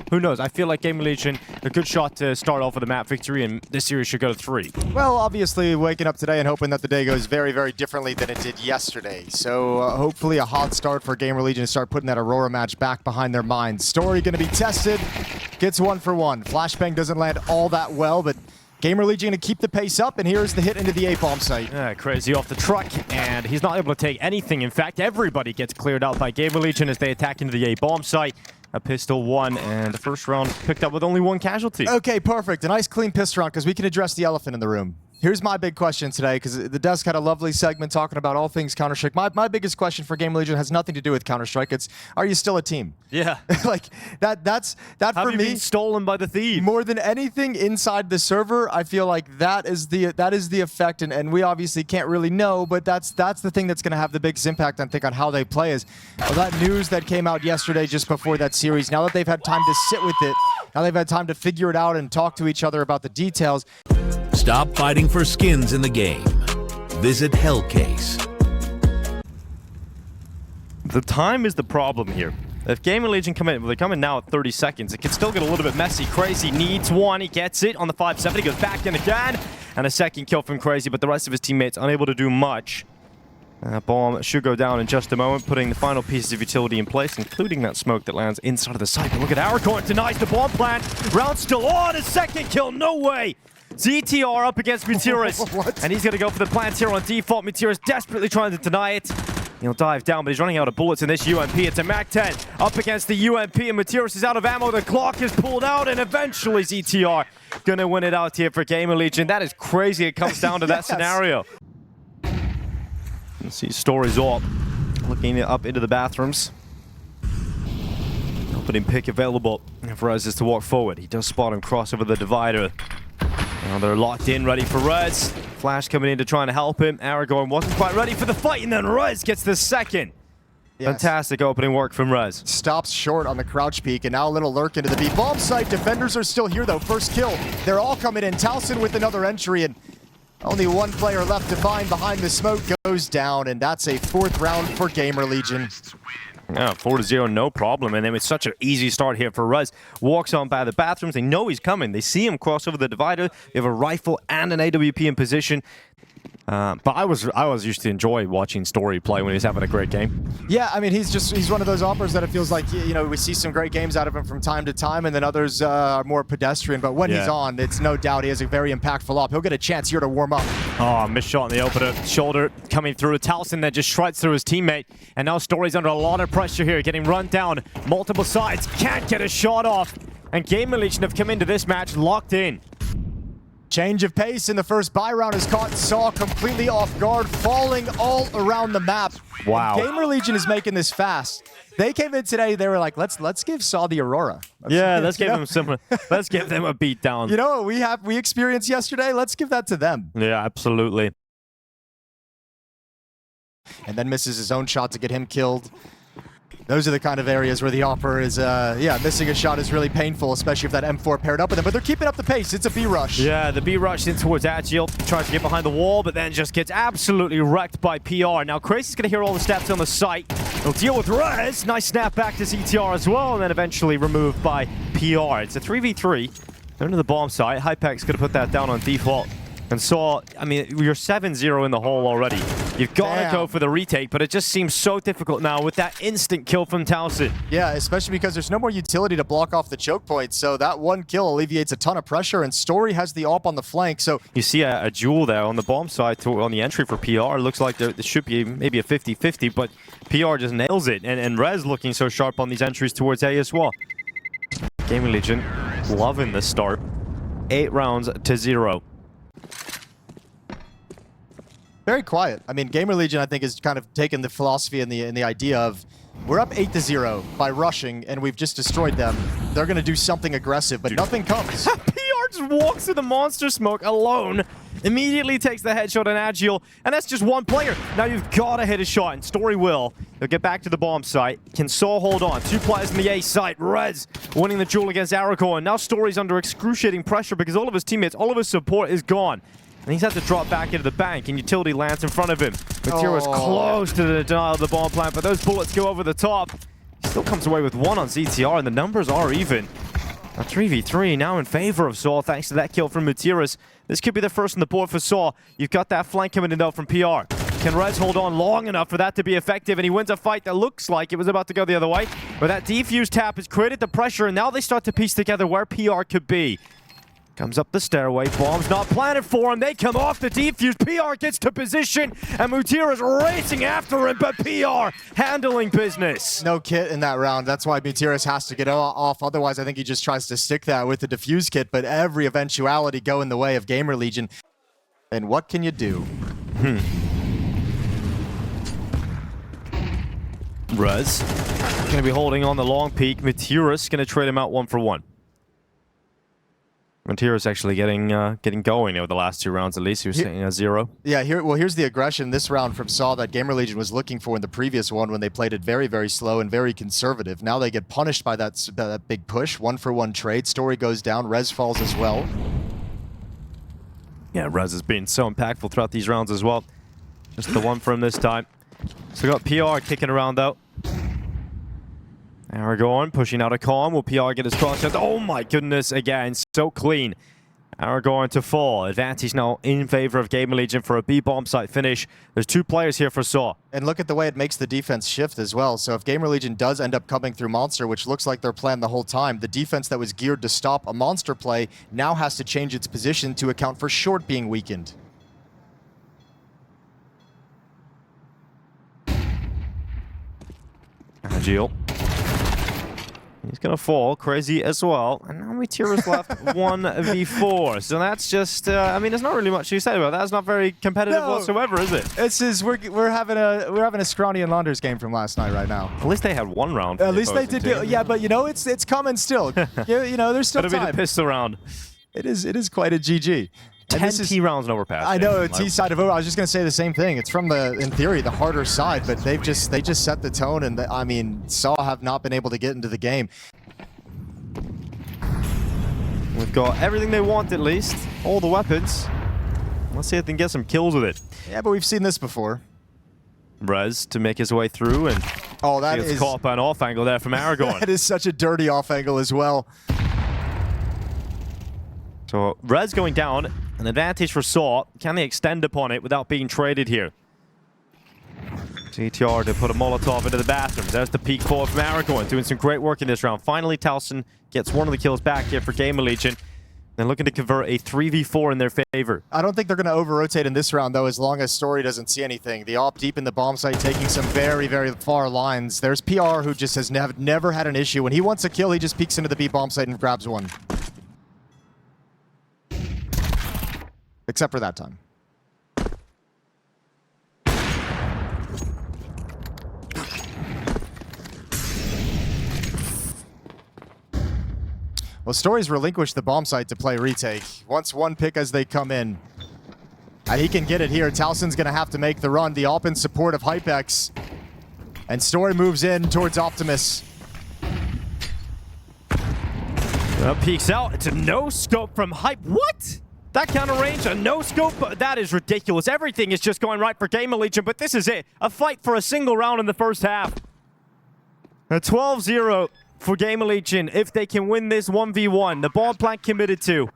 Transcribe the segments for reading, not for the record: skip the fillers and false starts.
who knows? I feel like GamerLegion, a good shot to start off with a map victory, and this series should go to 3. Well, obviously, waking up today and hoping that the day goes very, very differently than it did yesterday. So hopefully a hot start for GamerLegion to start putting that Aurora match back behind their minds. Story going to be tested, gets 1 for 1. Flashbang doesn't land all that well, but GamerLegion going to keep the pace up, and here's the hit into the A-bomb site. Yeah, Crazy off the truck, and he's not able to take anything. In fact, everybody gets cleared out by GamerLegion as they attack into the A-bomb site. A pistol 1, and the first round picked up with only 1 casualty. Okay, perfect. A nice clean pistol round, because we can address the elephant in the room. Here's my big question today, because the desk had a lovely segment talking about all things Counter-Strike. My biggest question for GamerLegion has nothing to do with Counter-Strike. It's, are you still a team? Yeah. Like, that Have for you me, been stolen by the thief? more than anything inside the server, I feel like that is the effect, and we obviously can't really know, but that's the thing that's going to have the biggest impact, I think, on how they play is that news that came out yesterday just before that series. Now that they've had time to sit with it, now they've had time to figure it out and talk to each other about the details. Stop fighting for skins in the game. Visit Hellcase. The time is the problem here. If GamerLegion come in, well, they're coming now at 30 seconds. It can still get a little bit messy. Crazy needs 1. He gets it on the 5-7. He goes back in again. And a second kill from Crazy, but the rest of his teammates unable to do much. Bomb should go down in just a moment, putting the final pieces of utility in place, including that smoke that lands inside of the site. But look at Aragorn, denies the bomb plant. Round still on. A second kill. No way. ZTR up against Meteorus. And he's going to go for the plant here on default. Meteorus desperately trying to deny it. He'll dive down, but he's running out of bullets in this UMP. It's a MAC-10 up against the UMP, and Meteorus is out of ammo. The clock is pulled out, and eventually ZTR going to win it out here for GamerLegion. That is crazy. It comes down to that scenario. Let's see, Story's up, looking up into the bathrooms. Opening pick available for Rez is to walk forward. He does spot him cross over the divider. Now they're locked in, ready for Rez. Flash coming in to try and help him. Aragorn wasn't quite ready for the fight, and then Rez gets the second. Yes. Fantastic opening work from Rez. Stops short on the crouch peek, and now a little lurk into the B. Bomb site. Defenders are still here, though. First kill. They're all coming in. Talson with another entry, and only 1 player left to find behind the smoke goes down, and that's a 4th round for GamerLegion. Yeah, 4-0, no problem. And then it's such an easy start here for Rez. Walks on by the bathrooms. They know he's coming. They see him cross over the divider. They have a rifle and an AWP in position. But I was used to enjoy watching Story play when he was having a great game. Yeah, I mean, he's one of those operators that it feels like, you know, we see some great games out of him from time to time, and then others are more pedestrian. But when he's on, it's no doubt he has a very impactful op. He'll get a chance here to warm up. Oh, missed shot in the opener. Shoulder coming through. Talson that just shreds through his teammate. And now Story's under a lot of pressure here, getting run down multiple sides. Can't get a shot off. And GamerLegion have come into this match locked in. Change of pace in the first buy round has caught Saw completely off guard, falling all around the map. Wow. And GamerLegion is making this fast. They came in today, they were like, let's give Saw the Aurora. Let's give them similar. Let's give them a beat down. You know what we experienced yesterday? Let's give that to them. Yeah, absolutely. And then misses his own shot to get him killed. Those are the kind of areas where the Opera is, missing a shot is really painful, especially if that M4 paired up with him. But they're keeping up the pace. It's a B rush. Yeah, the B rush in towards Agile. Tries to get behind the wall, but then just gets absolutely wrecked by PR. Now, Crazy's going to hear all the steps on the site. He'll deal with Rez. Nice snap back to CTR as well, and then eventually removed by PR. It's a 3v3. They're into the bomb site. Hypex going to put that down on default. And Saw, I mean, you're 7-0 in the hole already. You've got to go for the retake, but it just seems so difficult now with that instant kill from Talson. Yeah, especially because there's no more utility to block off the choke point, so that 1 kill alleviates a ton of pressure, and Story has the op on the flank, so... You see a duel there on the bomb side on the entry for PR. Looks like there should be maybe a 50-50, but PR just nails it, and Rez looking so sharp on these entries towards A as well. GamerLegion loving the start. 8 rounds to 0. Very quiet. I mean, GamerLegion, I think, has kind of taken the philosophy and the idea of we're up 8-0 by rushing, and we've just destroyed them. They're going to do something aggressive, but nothing comes. PR just walks through the monster smoke alone, immediately takes the headshot on Agile, and that's just 1 player. Now you've got to hit a shot, and Story will. They'll get back to the bomb site. Can Saw hold on? 2 players in the A site. Rez winning the duel against Aragorn. Now Story's under excruciating pressure because all of his teammates, all of his support is gone. And he's had to drop back into the bank, and utility lands in front of him. Material is close to the denial of the bomb plant, but those bullets go over the top. He still comes away with 1 on ZTR, and the numbers are even. A 3v3 now in favor of Saw thanks to that kill from Mutiras. This could be the first on the board for Saw. You've got that flank coming in though from PR. Can Rez hold on long enough for that to be effective? And he wins a fight that looks like it was about to go the other way. But that defuse tap has created the pressure, and now they start to piece together where PR could be. Comes up the stairway, bomb's not planted for him. They come off the defuse. PR gets to position, and Mutira's racing after him, but PR handling business. No kit in that round. That's why Mutiras has to get off. Otherwise, I think he just tries to stick that with the defuse kit, but every eventuality go in the way of GamerLegion. And what can you do? Rez gonna be holding on the long peak. Mutiras gonna trade him out 1-for-1. Mutiras actually getting going over the last 2 rounds at least. He was sitting at 0. Yeah, here's the aggression this round from Saw that GamerLegion was looking for in the previous one when they played it very, very slow and very conservative. Now they get punished by that big push. 1-for-1 trade. Story goes down. Rez falls as well. Yeah, Rez has been so impactful throughout these rounds as well. Just the one for him this time. So we got PR kicking around though. Aragorn pushing out a calm. Will PR get his cross? Oh my goodness, again, so clean. Aragorn to fall. Advantage now in favor of GamerLegion for a B-bomb site finish. There's 2 players here for Saw. And look at the way it makes the defense shift as well. So if GamerLegion does end up coming through Monster, which looks like their plan the whole time, the defense that was geared to stop a Monster play now has to change its position to account for short being weakened. Agile. He's gonna fall. Crazy as well. And now Mutiras left 1v4. So that's just, I mean, there's not really much to say about that. It's not very competitive whatsoever, is it? This is, we're having a Scrawny and Blunders game from last night right now. At least they had 1 round. At least they did. Yeah, but you know, it's coming still. You know, there's still time. It'll be the pistol round. It is quite a GG. 10 T rounds and Overpass. I know, T side of Overpass. I was just gonna say the same thing. It's from in theory, the harder side, but they just set the tone, and I mean, Saw have not been able to get into the game. We've got everything they want at least, all the weapons. Let's see if they can get some kills with it. Yeah, but we've seen this before. Rez to make his way through, and that is caught by an off angle there from Aragorn. That is such a dirty off angle as well. So Rez going down, an advantage for Saw. Can they extend upon it without being traded here? GTR to put a Molotov into the bathrooms. There's the peak forward from Aragorn, doing some great work in this round. Finally, Talson gets one of the kills back here for GamerLegion. They're looking to convert a 3v4 in their favor. I don't think they're going to over-rotate in this round, though, as long as Story doesn't see anything. The op deep in the bomb site taking some very, very far lines. There's PR who just has never had an issue. When he wants a kill, he just peeks into the B bomb site and grabs one. Except for that time. Well, Story's relinquished the bomb site to play retake. Wants 1 pick as they come in. And he can get it here. Talson's going to have to make the run. The op in support of Hypex. And Story moves in towards Optimus. Peeks out. It's a no-scope from Hype. What? That kind of range, a no-scope? That is ridiculous. Everything is just going right for GamerLegion, but this is it. A fight for a single round in the first half. A 12-0 for GamerLegion if they can win this 1v1. The bomb plant committed to.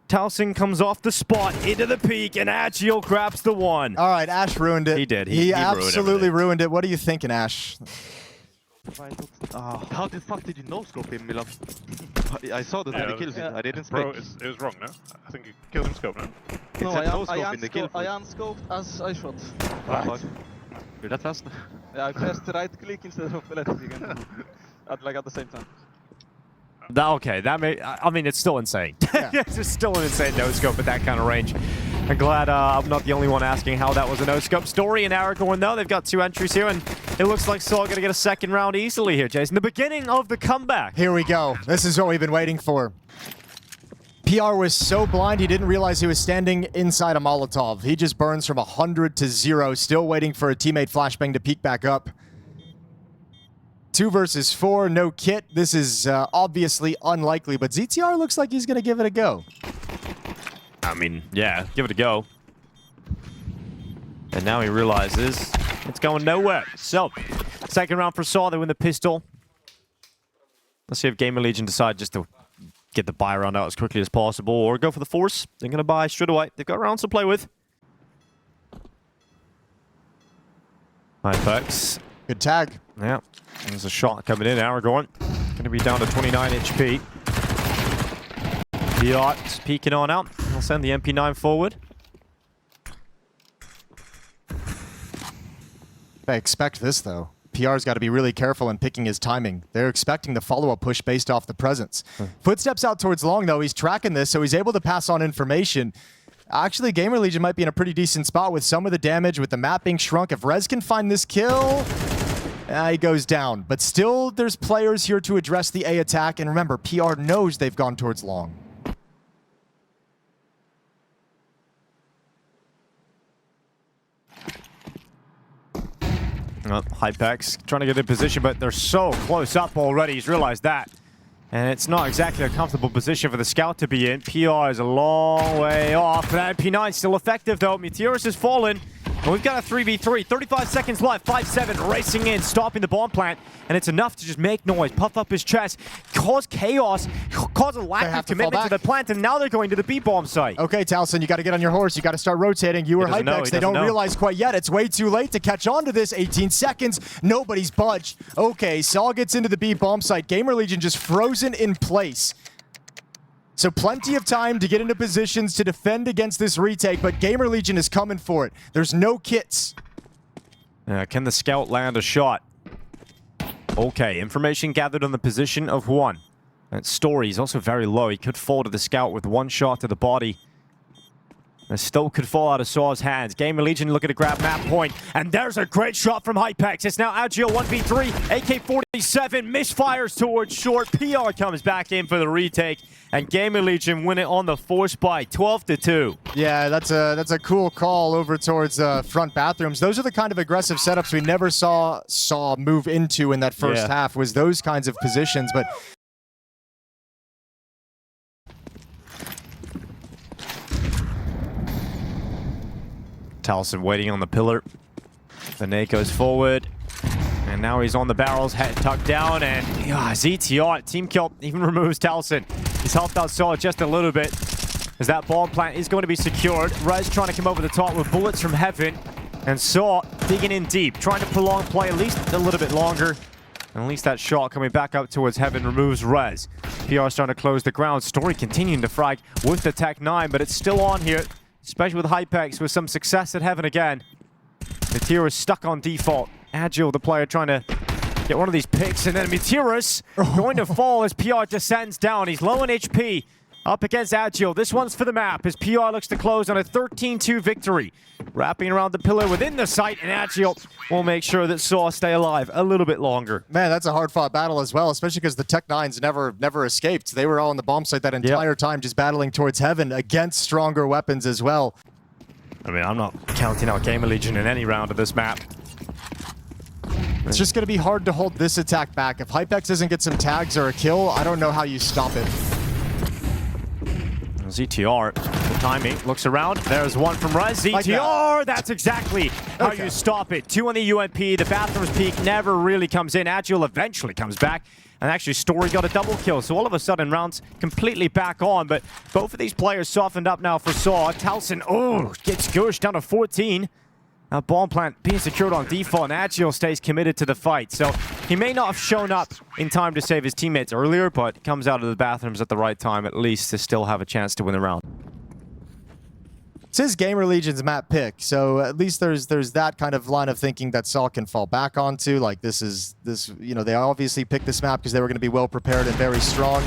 Talson comes off the spot into the peak, and Agile grabs the 1. All right, Ash ruined it. He did. He absolutely ruined it. What are you thinking, Ash? How the fuck did you no-scope him, Milan? I saw that in the kill feed. I didn't spec. Bro, it was wrong, no? I think you killed him scope, no? No, I unscoped as I shot. Right. You're that fast? Yeah, I pressed right click instead of left click at the same time. Okay, I mean, it's still insane. Yeah. It's still an insane no-scope at that kind of range. I'm glad I'm not the only one asking how that was a no-scope. Story and Aragorn, though, they've got 2 entries here, and it looks like Saw going to get a second round easily here, Jason. The beginning of the comeback. Here we go. This is what we've been waiting for. PR was so blind, he didn't realize he was standing inside a Molotov. He just burns from 100 to 0, still waiting for a teammate flashbang to peek back up. 2 versus 4, no kit. This is obviously unlikely, but ZTR looks like he's going to give it a go. I mean, yeah, give it a go. And now he realizes it's going nowhere. So, second round for Saw, they win the pistol. Let's see if GamerLegion decide just to get the buy round out as quickly as possible or go for the force. They're going to buy straight away. They've got rounds to play with. Hypex. Good tag. Yeah. There's a shot coming in. Aragorn going to be down to 29 HP. Piot's peeking on out. He'll send the MP9 forward. I expect this, though. PR's got to be really careful in picking his timing. They're expecting the follow-up push based off the presence. Footsteps out towards long, though. He's tracking this, so he's able to pass on information. Actually, GamerLegion might be in a pretty decent spot with some of the damage, with the map being shrunk. If Rez can find this kill, he goes down. But still, there's players here to address the A attack. And remember, PR knows they've gone towards long. Hypex trying to get in position, but they're so close up already. He's realized that. And it's not exactly a comfortable position for the scout to be in. PR is a long way off. That MP9 still effective, though. Meteorus has fallen. And we've got a 3v3. 35 seconds left. 5-7 racing in, stopping the bomb plant. And it's enough to just make noise, puff up his chest, cause chaos, cause a lack of commitment to the plant. And now they're going to the B-bomb site. Okay, Talson, you got to get on your horse. You got to start rotating. You were Hypex. They don't realize quite yet. It's way too late to catch on to this. 18 seconds. Nobody's budged. Okay, Saul gets into the B-bomb site. GamerLegion just frozen in place. So plenty of time to get into positions to defend against this retake, but GamerLegion is coming for it. There's no kits. Can the scout land a shot? Okay, information gathered on the position of one. That story is also very low. He could fall to the scout with one shot to the body. And still could fall out of Saw's hands. GamerLegion looking to grab map point. And there's a great shot from Hypex. It's now Agile 1v3. AK-47 misfires towards short. PR comes back in for the retake. And GamerLegion win it on the force by 12-2. Yeah, that's a cool call over towards front bathrooms. Those are the kind of aggressive setups we never saw move into in that first half, was those kinds of positions. But Talson waiting on the pillar. Fnatic goes forward. And now he's on the barrels, head tucked down, and ZTR, team kill, even removes Talson. He's helped out Saw just a little bit, as that bomb plant is going to be secured. Rez trying to come over the top with bullets from heaven, and Saw digging in deep, trying to prolong play at least a little bit longer. And at least that shot coming back up towards heaven removes Rez. PR starting to close the ground. Story continuing to frag with the Tech 9, but it's still on here, especially with Hypex with some success at heaven again. Meteor is stuck on default. Agile, the player, trying to get one of these picks, and then Meteorus going to fall as PR descends down. He's low on HP, up against Agile. This one's for the map as PR looks to close on a 13-2 victory. Wrapping around the pillar within the site, and Agile will make sure that Saw stay alive a little bit longer. Man, that's a hard-fought battle as well, especially because the Tech 9s never escaped. They were all on the bomb site that entire time, just battling towards heaven against stronger weapons as well. I mean, I'm not counting out GamerLegion in any round of this map. It's just going to be hard to hold this attack back. If Hypex doesn't get some tags or a kill, I don't know how you stop it. ZTR, the timing, looks around. There's one from Rez. ZTR, that's exactly how you stop it. 2 on the UMP. The bathroom's peak never really comes in. Agile eventually comes back. And actually, Story got a double kill. So all of a sudden, rounds completely back on. But both of these players softened up now for Saw. Talson, gets gushed down to 14. Now bomb plant being secured on default, and Agile stays committed to the fight. So he may not have shown up in time to save his teammates earlier, but comes out of the bathrooms at the right time, at least to still have a chance to win the round. This is GamerLegion's map pick, so at least there's that kind of line of thinking that Saul can fall back onto. Like they obviously picked this map because they were going to be well prepared and very strong.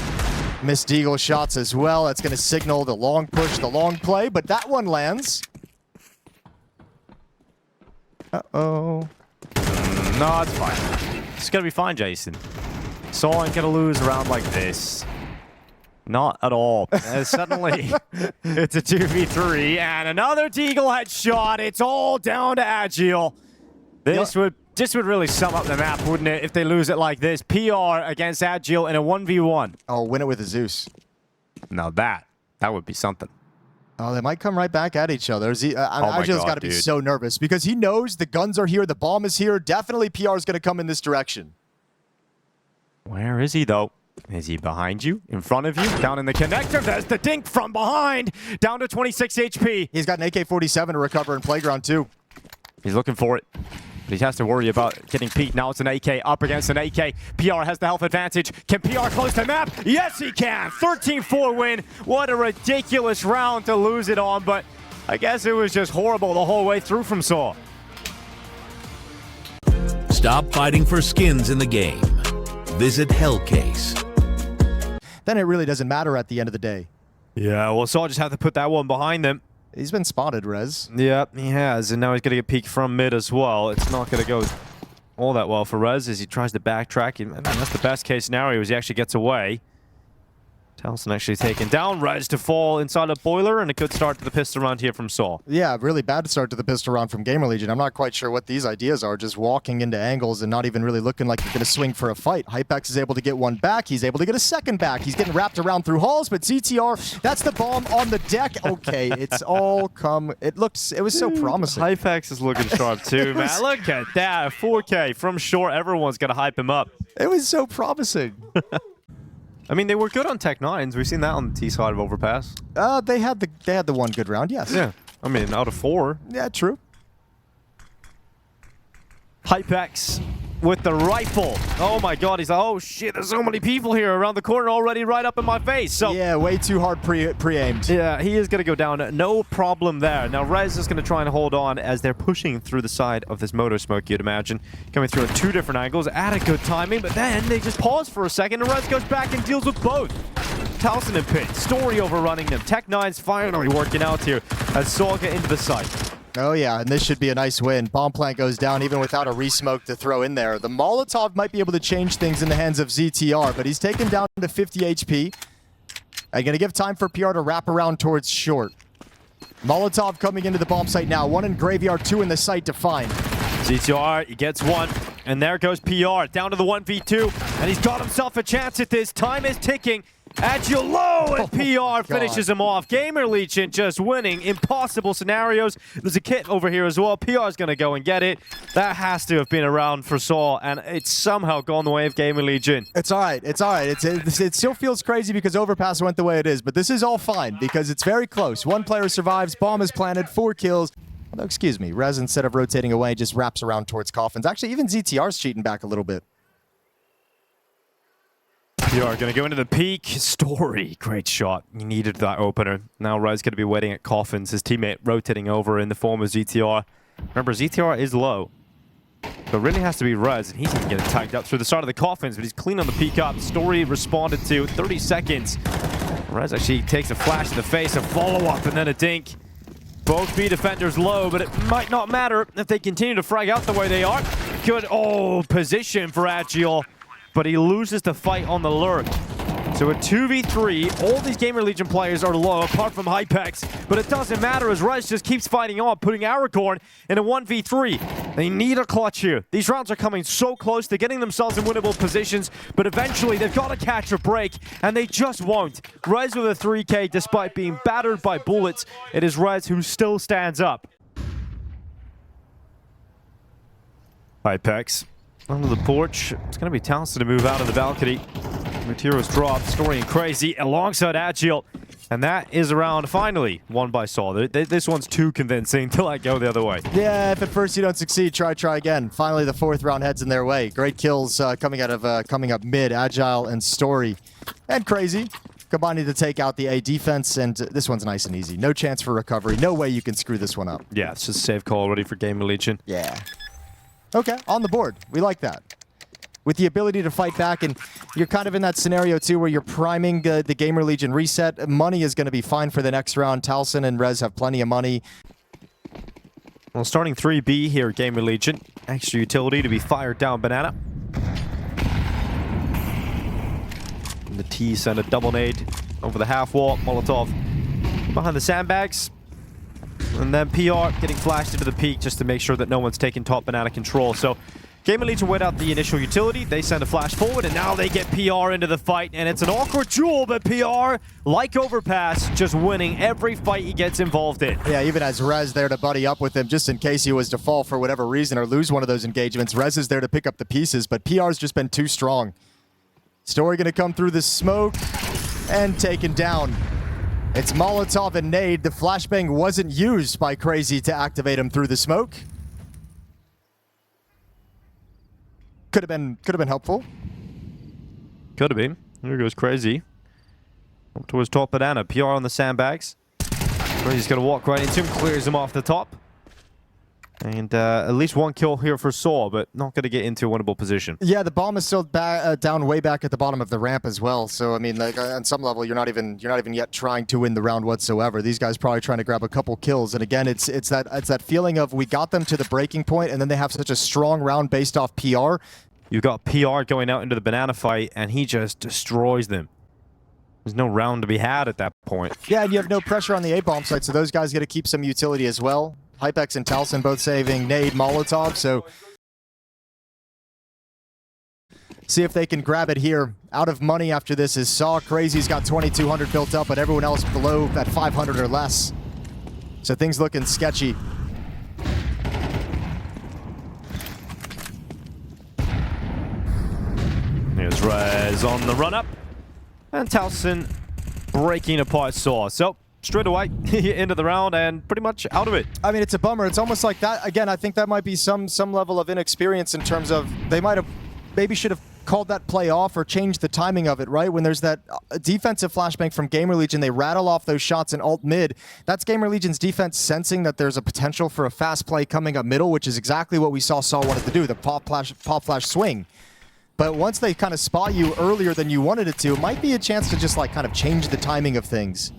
Missed Deagle shots as well. That's going to signal the long push, the long play, but that one lands. Uh-oh. No, it's fine. It's gonna be fine, Jason. Saul ain't gonna lose around like this. Not at all. Suddenly, it's a 2v3, and another Deagle headshot. It's all down to Agile. This would really sum up the map, wouldn't it, if they lose it like this? PR against Agile in a 1v1. Oh, win it with a Zeus. Now that would be something. Oh, they might come right back at each other. Agile's got to be dude. so nervous because he knows the guns are here, the bomb is here. Definitely PR is going to come in this direction. Where is he, though? Is he behind you? In front of you? Down in the connector. There's the dink from behind. Down to 26 HP. He's got an AK-47 to recover in Playground too. He's looking for it. But he has to worry about getting peaked. Now it's an AK up against an AK. PR has the health advantage. Can PR close the map? Yes, he can. 13-4 win. What a ridiculous round to lose it on. But I guess it was just horrible the whole way through from Saw. Stop fighting for skins in the game. Visit Hellcase. Then it really doesn't matter at the end of the day. Yeah, well, Saw just have to put that one behind them. He's been spotted, Rez. Yep, he has, and now he's going to get peeked from mid as well. It's not going to go all that well for Rez as he tries to backtrack. I mean, that's the best case scenario, is he actually gets away. Talson actually taken down. Rez to fall inside a boiler, and a good start to the pistol round here from Saul. Yeah, really bad start to the pistol round from GamerLegion. I'm not quite sure what these ideas are, just walking into angles and not even really looking like you're going to swing for a fight. Hypex is able to get one back. He's able to get a second back. He's getting wrapped around through halls, but CTR, that's the bomb on the deck. Okay, it's all come. It was so promising. Hypex is looking sharp too, man. Look at that. 4K from short. Everyone's going to hype him up. It was so promising. I mean, they were good on Tech 9s. We've seen that on the T side of Overpass. They had the one good round, yes. Yeah. I mean, out of 4. Yeah, true. Hypex with the rifle. Oh my god, he's like, oh shit, there's so many people here around the corner already right up in my face. So yeah, way too hard pre-aimed. Yeah, he is going to go down. No problem there. Now, Rez is going to try and hold on as they're pushing through the side of this motor smoke, you'd imagine. Coming through at 2 different angles at a good timing, but then they just pause for a second and Rez goes back and deals with both. Talson and Pit, Story overrunning them. Tech 9's finally working out here as Saw get into the site. Oh yeah, and this should be a nice win. Bomb plant goes down even without a resmoke to throw in there. The Molotov might be able to change things in the hands of ZTR, but he's taken down to 50 HP. I'm going to give time for PR to wrap around towards short. Molotov coming into the bomb site now. 1 in graveyard, 2 in the site to find. ZTR, he gets 1, and there goes PR down to the 1v2, and he's got himself a chance at this. Time is ticking. Agile low, and PR finishes him off. GamerLegion just winning impossible scenarios. There's a kit over here as well. PR's going to go and get it. That has to have been around for Saul, and it's somehow gone the way of GamerLegion. It's all right. It's all right. It still feels crazy because Overpass went the way it is, but this is all fine because it's very close. 1 player survives, bomb is planted, 4 kills. Although, excuse me, Rez, instead of rotating away, just wraps around towards coffins. Actually, even ZTR's cheating back a little bit. PR going to go into the peak. Story, great shot. He needed that opener. Now Rez going to be waiting at coffins. His teammate rotating over in the form of ZTR. Remember, ZTR is low. So it really has to be Rez, and he's going to get tagged up through the side of the coffins, but he's clean on the peak up. Story responded to 30 seconds. Rez actually takes a flash in the face, a follow-up, and then a dink. Both B defenders low, but it might not matter if they continue to frag out the way they are. Good, position for Agile, but he loses the fight on the lurk. So a 2v3, all these GamerLegion players are low, apart from Hypex, but it doesn't matter as Rez just keeps fighting on, putting Aragorn in a 1v3. They need a clutch here. These rounds are coming so close to getting themselves in winnable positions, but eventually they've got to catch a break, and they just won't. Rez with a 3K, despite being battered by bullets, it is Rez who still stands up. Hypex onto the porch. It's going to be Talson to move out of the balcony. Materials drop, Story and Crazy alongside Agile. And that is around finally won by Saul. This one's too convincing to let go the other way. Yeah, if at first you don't succeed, try again. Finally, the 4th round heads in their way. Great kills coming up mid, Agile and Story. And Crazy combining to take out the A defense, and this one's nice and easy. No chance for recovery. No way you can screw this one up. Yeah, it's just a safe call ready for GamerLegion. Yeah. Okay, on the board. We like that. With the ability to fight back, and you're kind of in that scenario too where you're priming the GamerLegion reset. Money is going to be fine for the next round. Talson and Rez have plenty of money. Well, starting 3B here, GamerLegion. Extra utility to be fired down Banana. And the T send a double nade over the half wall. Molotov behind the sandbags. And then PR getting flashed into the peak just to make sure that no one's taking top Banana control. So GamerLegion wait out the initial utility. They send a flash forward, and now they get PR into the fight. And it's an awkward duel, but PR, like Overpass, just winning every fight he gets involved in. Yeah, even as Rez there to buddy up with him, just in case he was to fall for whatever reason or lose one of those engagements. Rez is there to pick up the pieces, but PR's just been too strong. Story gonna come through the smoke and taken down. It's Molotov and nade. The flashbang wasn't used by Crazy to activate him through the smoke. Could have been helpful. Could have been. There goes Crazy. Up towards top banana. PR on the sandbags. Crazy's gonna walk right into him, clears him off the top. And at least one kill here for Saw, but not going to get into a winnable position. Yeah, the bomb is still down way back at the bottom of the ramp as well. So I mean, like on some level, you're not even yet trying to win the round whatsoever. These guys probably trying to grab a couple kills. And again, it's that feeling of we got them to the breaking point, and then they have such a strong round based off PR. You've got PR going out into the banana fight, and he just destroys them. There's no round to be had at that point. Yeah, and you have no pressure on the A-bomb side, so those guys got to keep some utility as well. Hypex and Talson both saving nade, Molotov, so see if they can grab it here. Out of money after this is Saw. Crazy's got 2,200 built up, but everyone else below that 500 or less. So things looking sketchy. Here's Rez on the run-up. And Talson breaking apart Saw. So straight away into the round and pretty much out of it. I mean, it's a bummer. It's almost like that. Again, I think that might be some level of inexperience in terms of they might have maybe should have called that play off or changed the timing of it, right? When there's that defensive flashbang from GamerLegion, they rattle off those shots in alt mid. That's GamerLegion's defense sensing that there's a potential for a fast play coming up middle, which is exactly what we saw Saw wanted to do, the pop flash swing. But once they kind of spot you earlier than you wanted it to, it might be a chance to just like kind of change the timing of things.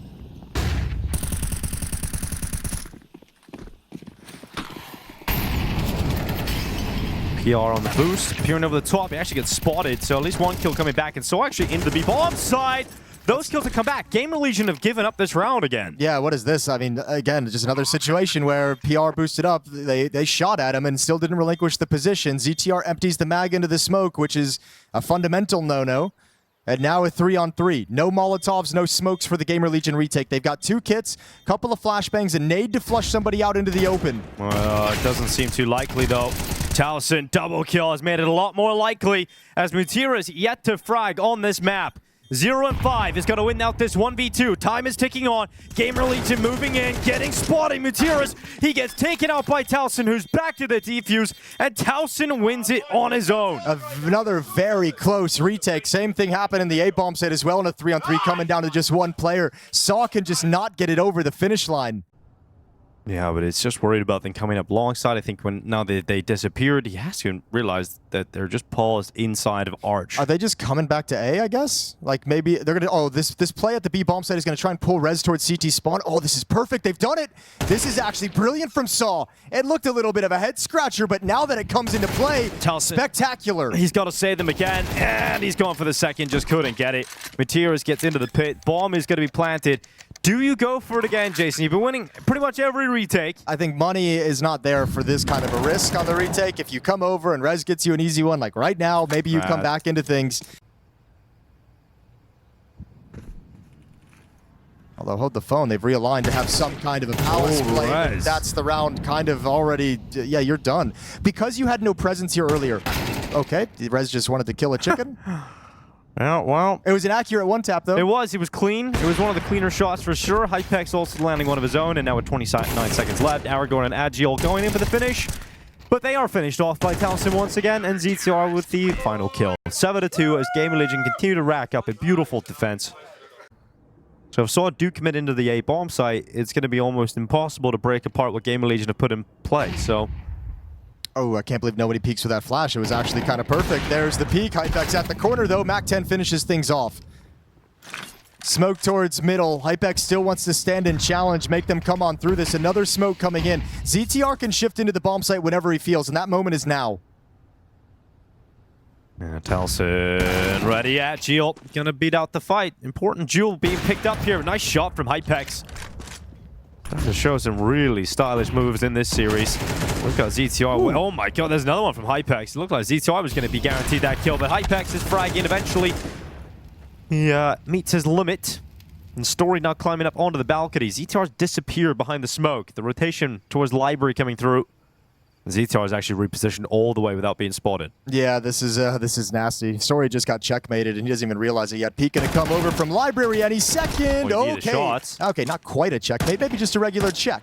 PR on the boost, peering over the top. He actually gets spotted, so at least one kill coming back. And so actually into the B-bomb side. Those kills have come back. GamerLegion have given up this round again. Yeah, what is this? I mean, again, just another situation where PR boosted up. They shot at him and still didn't relinquish the position. ZTR empties the mag into the smoke, which is a fundamental no-no. And now a 3-on-3. No Molotovs, no smokes for the GamerLegion retake. They've got 2 kits, couple of flashbangs, and nade to flush somebody out into the open. Well, it doesn't seem too likely, though. Talson double kill has made it a lot more likely as Mutira's yet to frag on this map. 0 and 5 is going to win out this 1v2. Time is ticking on. GamerLegion moving in, getting spotted. Mutiras, he gets taken out by Talson, who's back to the defuse, and Talson wins it on his own. Another very close retake. Same thing happened in the A-bomb set as well in a 3-on-3, coming down to just one player. Saw can just not get it over the finish line. Yeah, but it's just worried about them coming up alongside. I think when now they disappeared, he has to realize that they're just paused inside of Arch. Are they just coming back to A, I guess? Like maybe they're going to... Oh, this play at the B bomb site is going to try and pull Rez towards CT spawn. Oh, this is perfect. They've done it. This is actually brilliant from Saw. It looked a little bit of a head scratcher, but now that it comes into play, Talson, spectacular. He's got to save them again, and he's going for the second. Just couldn't get it. Matiras gets into the pit. Bomb is going to be planted. Do you go for it again, Jason? You've been winning pretty much every retake. I think money is not there for this kind of a risk on the retake. If you come over and Rez gets you an easy one, like right now, maybe you come back into things. Although, hold the phone, they've realigned to have some kind of a palace play. Rez. That's the round kind of already, yeah, you're done. Because you had no presence here earlier. Okay, Rez just wanted to kill a chicken. Yeah, well, it was an accurate one-tap, though. It was clean. It was one of the cleaner shots for sure. Hypex also landing one of his own, and now with 29 seconds left, Aragorn and Agile going in for the finish. But they are finished off by Talson once again, and ZTR with the final kill. 7-2 as GamerLegion continue to rack up a beautiful defense. So if Saw do commit into the A-bomb site, it's going to be almost impossible to break apart what GamerLegion have put in play, so... Oh, I can't believe nobody peeks with that flash. It was actually kind of perfect. There's the peek. Hypex at the corner, though. Mac-10 finishes things off. Smoke towards middle. Hypex still wants to stand and challenge, make them come on through this. Another smoke coming in. ZTR can shift into the bomb site whenever he feels, and that moment is now. Yeah, Talson ready. Agile gonna beat out the fight. Important jewel being picked up here. Nice shot from Hypex. Trying to show some really stylish moves in this series. Look at ZTR. Ooh. Oh my god, there's another one from Hypex. It looked like ZTR was going to be guaranteed that kill, but Hypex is fragging eventually. He meets his limit. And Story now climbing up onto the balcony. ZTR's disappeared behind the smoke. The rotation towards Library coming through. ZTR is actually repositioned all the way without being spotted. Yeah, this is nasty. Story just got checkmated, and he doesn't even realize it yet. Peek gonna come over from Library, and he's second. Well, he needed okay. shots. Okay, not quite a checkmate, maybe just a regular check.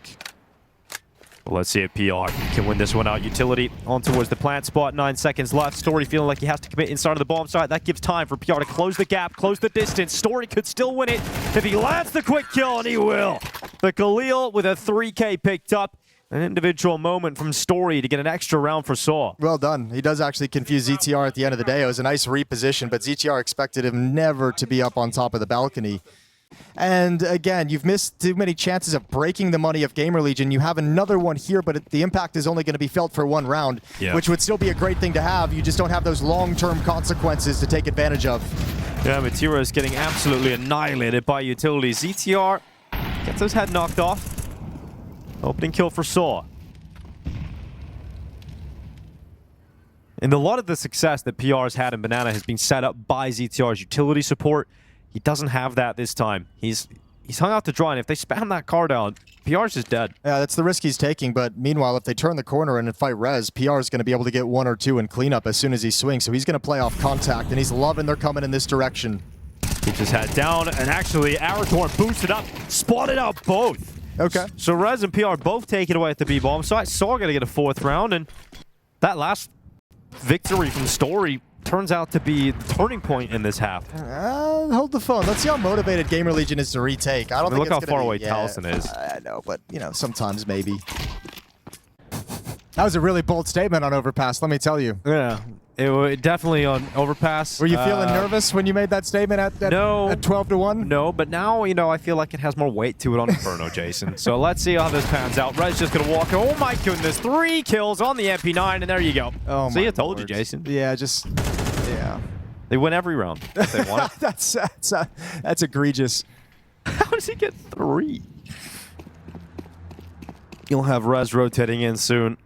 Well, let's see if PR can win this one out. Utility on towards the plant spot. 9 seconds left. Story feeling like he has to commit inside of the bomb site. That gives time for PR to close the gap, close the distance. Story could still win it if he lands the quick kill, and he will. But Khalil with a 3K picked up. An individual moment from Story to get an extra round for Saw. Well done. He does actually confuse ZTR at the end of the day. It was a nice reposition, but ZTR expected him never to be up on top of the balcony. And again, you've missed too many chances of breaking the money of GamerLegion. You have another one here, but the impact is only going to be felt for one round, which would still be a great thing to have. You just don't have those long-term consequences to take advantage of. Yeah, Matira is getting absolutely annihilated by Utility. ZTR gets his head knocked off. Opening kill for Saw. And a lot of the success that PR's had in Banana has been set up by ZTR's utility support. He doesn't have that this time. He's hung out to dry, and if they spam that car down, PR's just dead. Yeah, that's the risk he's taking, but meanwhile, if they turn the corner and fight Rez, PR is going to be able to get 1 or 2 in cleanup as soon as he swings, so he's going to play off contact, and he's loving they're coming in this direction. Keeps his head down, and actually Aragorn boosted up, spotted out both. Okay. So Rez and PR both take it away at the B-bomb, so I saw going to get a 4th round, and that last victory from Story turns out to be the turning point in this half. Hold the phone. Let's see how motivated GamerLegion is to retake. I don't think look it's how far be, away Talson is. I know, but you know, sometimes maybe. That was a really bold statement on Overpass, let me tell you. Yeah, it definitely on Overpass. Were you feeling nervous when you made that statement at 12-1? No, but now, you know, I feel like it has more weight to it on Inferno, Jason. So let's see how this pans out. Red's just going to walk. Oh my goodness, 3 kills on the MP9, and there you go. Oh see, my I told Lord. you, Jason. Yeah, yeah. They win every round if they want it. That's egregious. How does he get 3? You'll have Rez rotating in soon.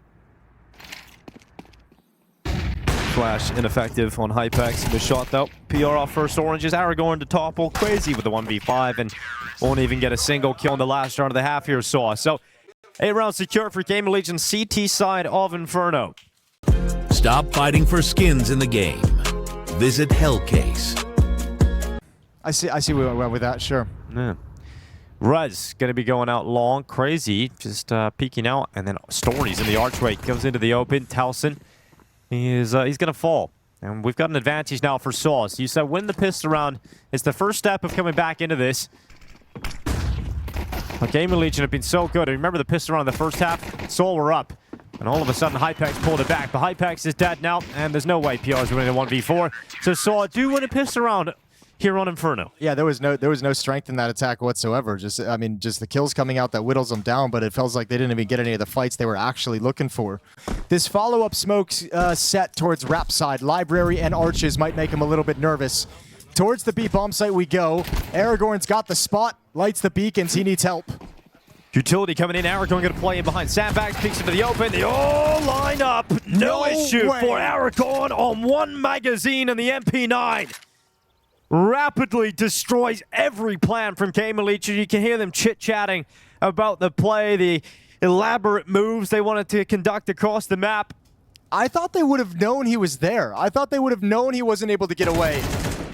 Flash ineffective on Hypex. Good shot though. PR off first oranges. Aragorn to topple. Crazy with the 1v5 and won't even get a single kill in the last round of the half here, Saw. So 8 rounds secure for GamerLegion CT side of Inferno. Stop fighting for skins in the game. Visit Hellcase. I see where we went with that, sure. Yeah. Rez going to be going out long. Crazy just peeking out, and then Story's in the archway. Comes into the open. Talson. He's going to fall. And we've got an advantage now for Saw. So you said win the pistol round. It's the first step of coming back into this. But GamerLegion have been so good. Remember the pistol round in the first half? Saw were up. And all of a sudden, Hypex pulled it back. But Hypex is dead now, and there's no way PR is winning a 1v4. So Saw do win a pistol round here on Inferno. Yeah, there was no strength in that attack whatsoever. Just the kills coming out that whittles them down, but it feels like they didn't even get any of the fights they were actually looking for. This follow-up smoke set towards Rap side, Library and Arches might make him a little bit nervous. Towards the B bomb site we go. Aragorn's got the spot, lights the beacons, he needs help. Utility coming in, Aragorn going to play in behind sandbags, peeks into the open, they all line up. No issue for Aragorn on 1 magazine and the MP9. Rapidly destroys every plan from GamerLegion. You can hear them chit-chatting about the play, the elaborate moves they wanted to conduct across the map. I thought they would have known he was there. I thought they would have known he wasn't able to get away.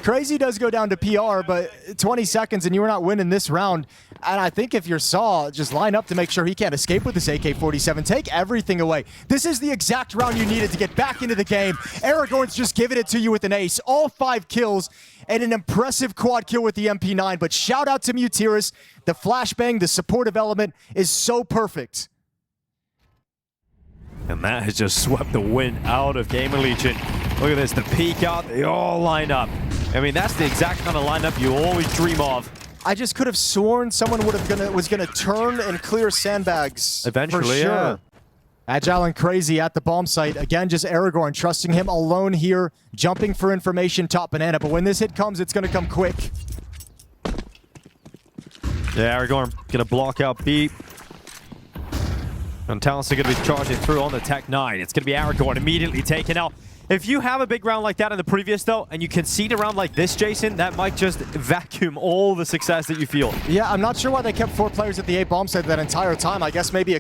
Crazy does go down to PR, but 20 seconds and you were not winning this round. And I think if you're Saw, just line up to make sure he can't escape with this AK-47. Take everything away. This is the exact round you needed to get back into the game. Aragorn's just giving it to you with an ace. All 5 kills and an impressive quad kill with the MP9. But shout out to Mutiris. The flashbang, the supportive element is so perfect. And that has just swept the win out of GamerLegion. Look at this, the peek out, they all line up. I mean, that's the exact kind of lineup you always dream of. I just could have sworn someone was gonna turn and clear sandbags. Eventually, for sure. yeah. Agile and Crazy at the bomb site. Again, just Aragorn trusting him alone here, jumping for information top banana. But when this hit comes, it's gonna come quick. Yeah, Aragorn gonna block out B. And Talson gonna be charging through on the Tech 9. It's gonna be Aragorn immediately taken out. If you have a big round like that in the previous, though, and you concede a round like this, Jason, that might just vacuum all the success that you feel. Yeah, I'm not sure why they kept 4 players at the A bomb site that entire time. I guess maybe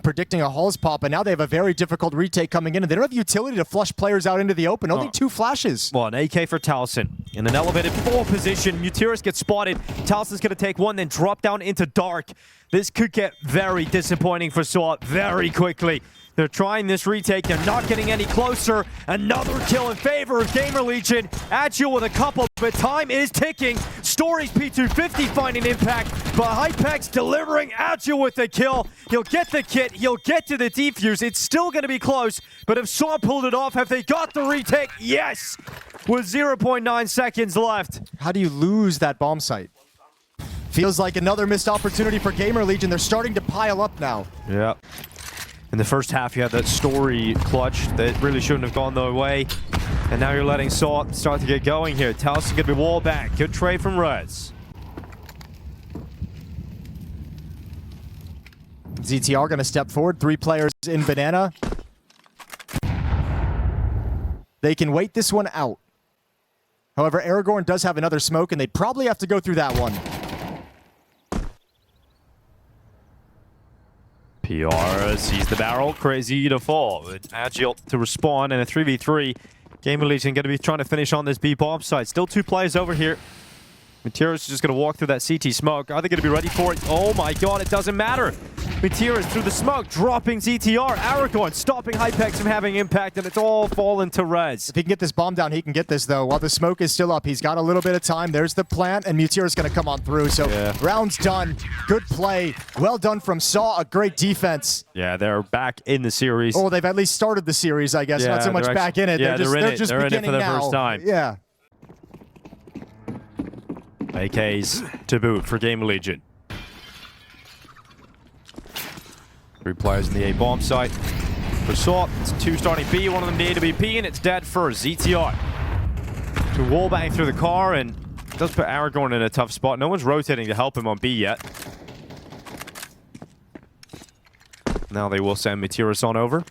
predicting a Halls pop, but now they have a very difficult retake coming in, and they don't have utility to flush players out into the open. Only 2 flashes. Well, an AK for Talson. In an elevated 4 position, Mutiris gets spotted. Talson's going to take 1, then drop down into dark. This could get very disappointing for SWAT very quickly. They're trying this retake. They're not getting any closer. Another kill in favor of GamerLegion. Agile with a couple, but time is ticking. Story's P250 finding impact, but Hypex delivering Agile with the kill. He'll get the kit. He'll get to the defuse. It's still going to be close, but if Saw pulled it off, have they got the retake? Yes! With 0.9 seconds left. How do you lose that bomb site? Feels like another missed opportunity for GamerLegion. They're starting to pile up now. Yeah. In the first half, you had that Story clutch that really shouldn't have gone their way. And now you're letting Saw start to get going here. Talson going to be wall back. Good trade from Rez. ZTR going to step forward. 3 players in Banana. They can wait this one out. However, Aragorn does have another smoke, and they'd probably have to go through that one. PR sees the barrel, crazy to fall. With Agile to respawn and a 3v3. GamerLegion going to be trying to finish on this B bomb site. Still 2 players over here. Mutiris is just going to walk through that CT smoke. Are they going to be ready for it? Oh my god, it doesn't matter. Mutiris through the smoke, dropping ZTR. Aragorn stopping Hypex from having impact, and it's all fallen to Rez. If he can get this bomb down, he can get this, though. While the smoke is still up, he's got a little bit of time. There's the plant, and Mutiris is going to come on through. So, round's done. Good play. Well done from Saw. A great defense. Yeah, they're back in the series. Oh, they've at least started the series, I guess. Not so much back in it. Yeah, they're just in it for the now. first time. Yeah. AKs to boot for GamerLegion. 3 players in the A bomb site. For Saw, it's 2 starting B, one of them the AWP, and it's dead first. ZTR. To wallbang through the car, and does put Aragorn in a tough spot. No one's rotating to help him on B yet. Now they will send Mutiris on over.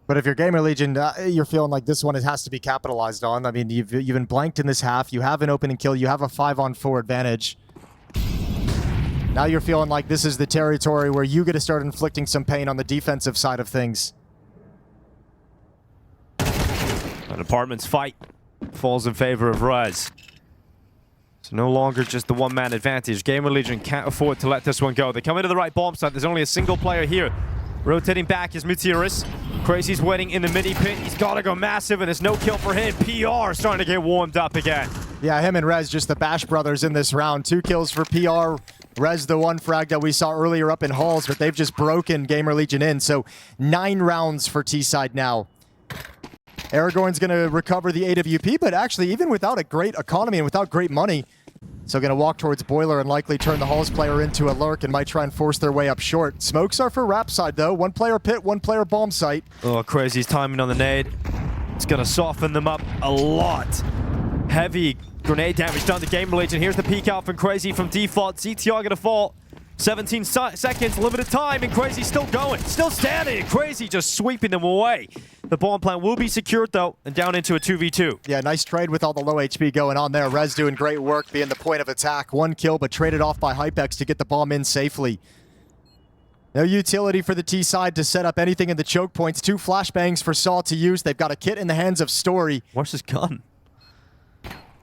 But if you're GamerLegion, you're feeling like this one has to be capitalized on. I mean, you've been blanked in this half. You have an opening kill. You have a 5-on-4 advantage. Now you're feeling like this is the territory where you get to start inflicting some pain on the defensive side of things. An apartment's fight falls in favor of Rez. So no longer just the 1-man advantage. GamerLegion can't afford to let this one go. They come into the right bomb site. There's only a single player here. Rotating back is Mutiris. Crazy's waiting in the midi pit. He's got to go massive, and there's no kill for him. PR starting to get warmed up again. Yeah, him and Rez, just the Bash brothers in this round. 2 kills for PR. Rez, the 1 frag that we saw earlier up in Halls, but they've just broken GamerLegion in. So 9 rounds for T-side now. Aragorn's going to recover the AWP, but actually, even without a great economy and without great money, so going to walk towards Boiler and likely turn the Halls player into a lurk and might try and force their way up short. Smokes are for Rap side, though. 1 player pit, 1 player bomb site. Oh, Crazy's timing on the nade. It's going to soften them up a lot. Heavy grenade damage done to GamerLegion. Here's the peek out from Crazy from default. ZTR going to fall. 17 seconds, limited time, and Crazy's still going. Still standing, and Crazy just sweeping them away. The bomb plant will be secured, though, and down into a 2v2. Yeah, nice trade with all the low HP going on there. Rez doing great work, being the point of attack. 1 kill, but traded off by Hypex to get the bomb in safely. No utility for the T side to set up anything in the choke points. 2 flashbangs for Saw to use. They've got a kit in the hands of Story. Where's his gun?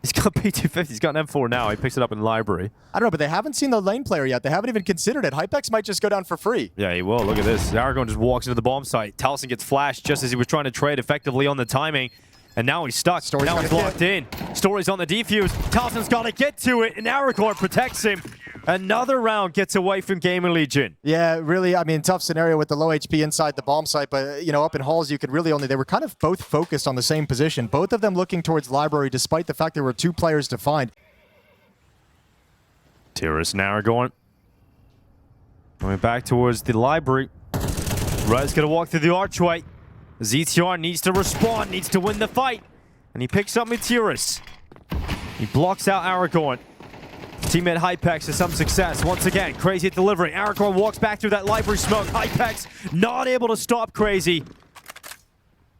He's got P250. He's got an M4 now. He picks it up in the library. I don't know, but they haven't seen the lane player yet. They haven't even considered it. Hypex might just go down for free. Yeah, he will. Look at this. Aragorn just walks into the bomb site. Talson gets flashed just as he was trying to trade effectively on the timing. And now he's stuck. Story's now he's locked in. Story's on the defuse. Talson's got to get to it, and Aragorn protects him. Another round gets away from GamerLegion. Yeah, really, I mean, tough scenario with the low HP inside the bomb site, but, you know, up in Halls, you could really only, they were kind of both focused on the same position. Both of them looking towards library, despite the fact there were 2 players to find. Mutiris and Aragorn going back towards the library. Rez gonna walk through the archway. ZTR needs to respond, needs to win the fight. And he picks up Mutiris. He blocks out Aragorn. Teammate Hypex has some success. Once again, Crazy at delivery. Aragorn walks back through that library smoke. Hypex not able to stop Crazy.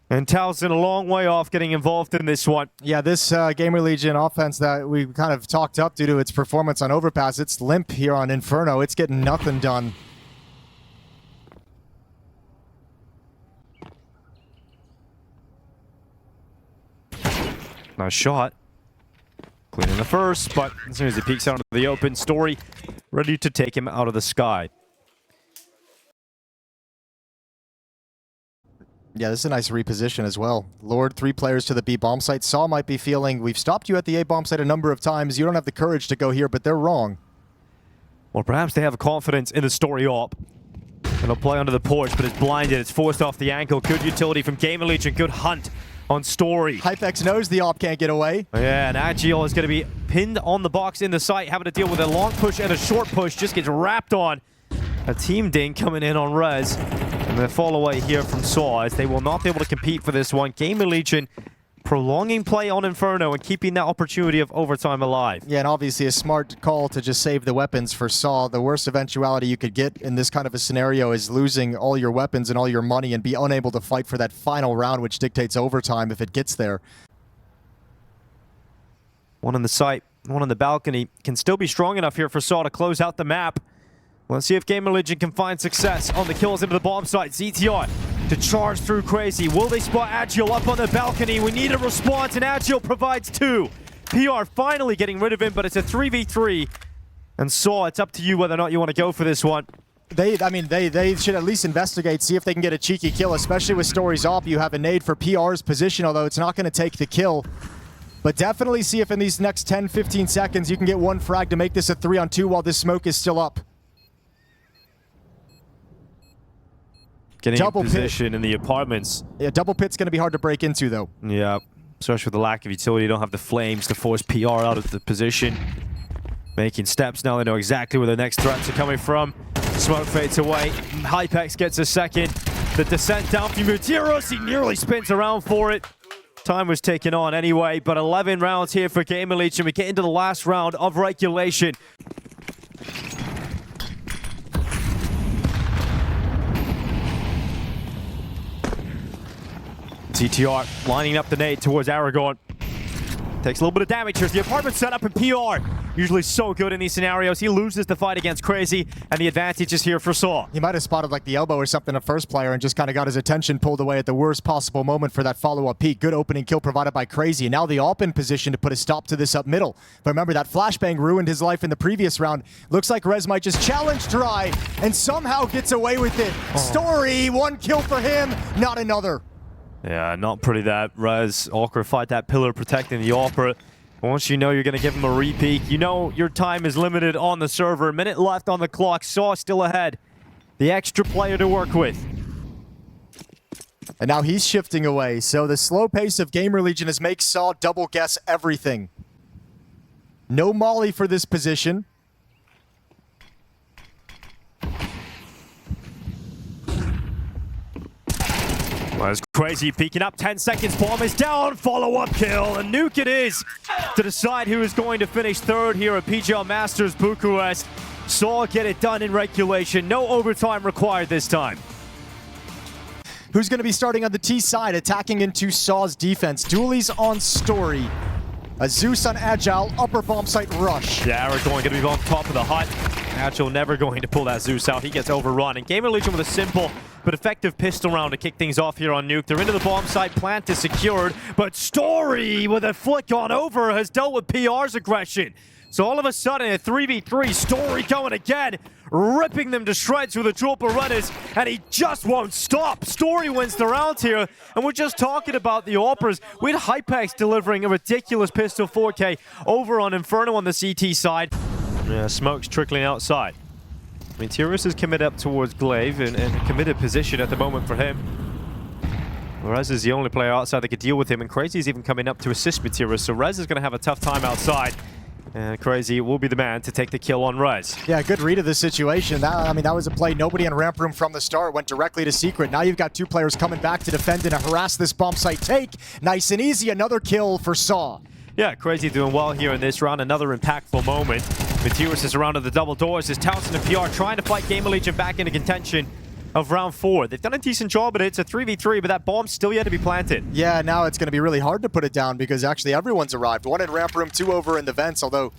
And Talson a long way off getting involved in this one. Yeah, this GamerLegion offense that we kind of talked up due to its performance on Overpass, it's limp here on Inferno. It's getting nothing done. Nice shot. Clean in the first, but as soon as he peeks out into the open, Story ready to take him out of the sky. Yeah, this is a nice reposition as well. Lord, 3 players to the B bomb site. Saw might be feeling, we've stopped you at the A bomb site a number of times. You don't have the courage to go here, but they're wrong. Or perhaps they have confidence in the Story op. And they'll play under the porch, but it's blinded. It's forced off the ankle. Good utility from GamerLegion. Good hunt on Story. Hypex knows the op can't get away. Yeah, and Agile is going to be pinned on the box in the site, having to deal with a long push and a short push. Just gets wrapped on. A team ding coming in on res. And the fall away here from Saw, as they will not be able to compete for this one. GamerLegion prolonging play on Inferno and keeping that opportunity of overtime alive. Yeah, and obviously a smart call to just save the weapons for Saw. The worst eventuality you could get in this kind of a scenario is losing all your weapons and all your money and be unable to fight for that final round, which dictates overtime if it gets there. One on the site, one on the balcony. Can still be strong enough here for Saw to close out the map. Let's see if GamerLegion can find success on the kills into the bomb site. ZTR to charge through Crazy. Will they spot Agile up on the balcony? We need a response, and Agile provides 2. PR finally getting rid of him, but it's a 3v3. And Saw, it's up to you whether or not you want to go for this one. They should at least investigate, see if they can get a cheeky kill, especially with Story's op. You have a nade for PR's position, although it's not going to take the kill. But definitely see if in these next 10-15 seconds you can get 1 frag to make this a 3-on-2 while this smoke is still up. Getting double in position in the apartments. Yeah, double pit's going to be hard to break into, though. Yeah, especially with the lack of utility. You don't have the flames to force PR out of the position. Making steps now. They know exactly where the next threats are coming from. Smoke fades away. Hypex gets a second. The descent down from Mutiros. He nearly spins around for it. Time was taken on anyway, but 11 rounds here for GamerLegion. We get into the last round of regulation. CTR lining up the nade towards Aragorn. Takes a little bit of damage. Here's the apartment setup, and PR usually so good in these scenarios. He loses the fight against Crazy, and the advantage is here for Saw. He might have spotted like the elbow or something at first player and just kind of got his attention pulled away at the worst possible moment for that follow-up peek. Good opening kill provided by Crazy, and now the op in position to put a stop to this up middle. But remember, that flashbang ruined his life in the previous round. Looks like Rez might just challenge Dry and somehow gets away with it. Story, 1 kill for him, not another. Yeah, not pretty that. Rez, awkward fight that pillar protecting the Opera. Once you know you're going to give him a repeat, you know your time is limited on the server. A minute left on the clock. Saw still ahead. The extra player to work with. And now he's shifting away. So the slow pace of GamerLegion has made Saw double guess everything. No molly for this position. Well, it's Crazy peeking up, 10 seconds, bomb is down, follow-up kill, and Nuke it is to decide who is going to finish 3rd here at PGL Masters Bucharest. Saw get it done in regulation, no overtime required this time. Who's going to be starting on the T side, attacking into Saw's defense? Dualies on Story. A Zeus on Agile, upper bomb site rush. Yeah, Aragorn going to be on top of the hut. Agile never going to pull that Zeus out. He gets overrun. And GamerLegion with a simple but effective pistol round to kick things off here on Nuke. They're into the bomb site. Plant is secured. But Story, with a flick on over, has dealt with PR's aggression. So all of a sudden, a 3v3, Story going again, ripping them to shreds with a dual Berettas, and he just won't stop. Story wins the round here, and we're just talking about the Operas. We had Hypex delivering a ridiculous pistol 4K over on Inferno on the CT side. Yeah, smoke's trickling outside. I mean, Tyrus is committed up towards Glaive in a committed position at the moment for him. Rez is the only player outside that could deal with him, and Crazy's even coming up to assist Tyrus, so Rez is going to have a tough time outside. And Crazy will be the man to take the kill on Rez. Yeah, good read of the situation. That was a play. Nobody in ramp room from the start, went directly to Secret. Now you've got 2 players coming back to defend and harass this bomb site take. Nice and easy, another kill for Saw. Yeah, Crazy doing well here in this round. Another impactful moment. Matthias is around at the double doors as Talson and PR trying to fight GamerLegion back into contention. of round 4. They've done a decent job, but it's a 3v3, but that bomb's still yet to be planted. Yeah, now it's going to be really hard to put it down because actually everyone's arrived. 1 in ramp room, 2 over in the vents, although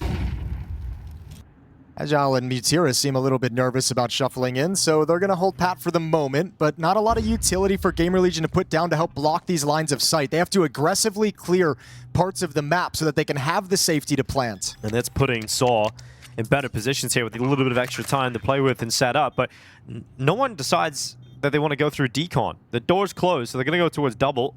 Agile and Mutiris seem a little bit nervous about shuffling in, so they're going to hold pat for the moment, but not a lot of utility for GamerLegion to put down to help block these lines of sight. They have to aggressively clear parts of the map so that they can have the safety to plant. And that's putting Saw in better positions here with a little bit of extra time to play with and set up, but no one decides that they want to go through decon. The door's closed, so they're going to go towards double.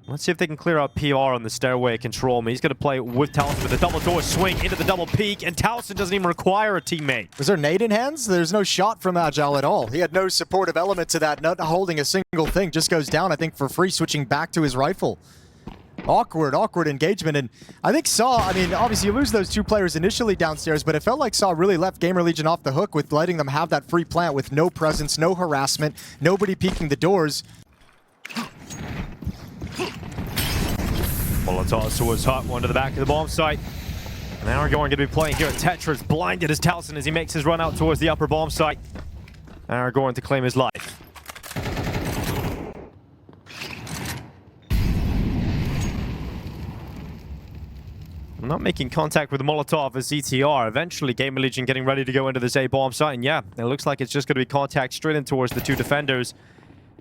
Let's see if they can clear out PR on the stairway control. He's going to play with Talson with a double door swing into the double peak, and Talson doesn't even require a teammate. Was there nade in hands? There's no shot from Agile at all. He had no supportive element to that, not holding a single thing. Just goes down, I think, for free, switching back to his rifle. Awkward engagement, and I think Saw, I mean, obviously you lose those 2 players initially downstairs, but it felt like Saw really left GamerLegion off the hook with letting them have that free plant with no presence, no harassment, nobody peeking the doors. Molotov towards Hut, one to the back of the bomb site. And Aragorn going to be playing here at Tetris, blinded as Talson as he makes his run out towards the upper bomb site. Aragorn to claim his life. Not making contact with the Molotov as ZTR. Eventually, GamerLegion getting ready to go into this A bomb site. And yeah, it looks like it's just going to be contact straight in towards the 2 defenders.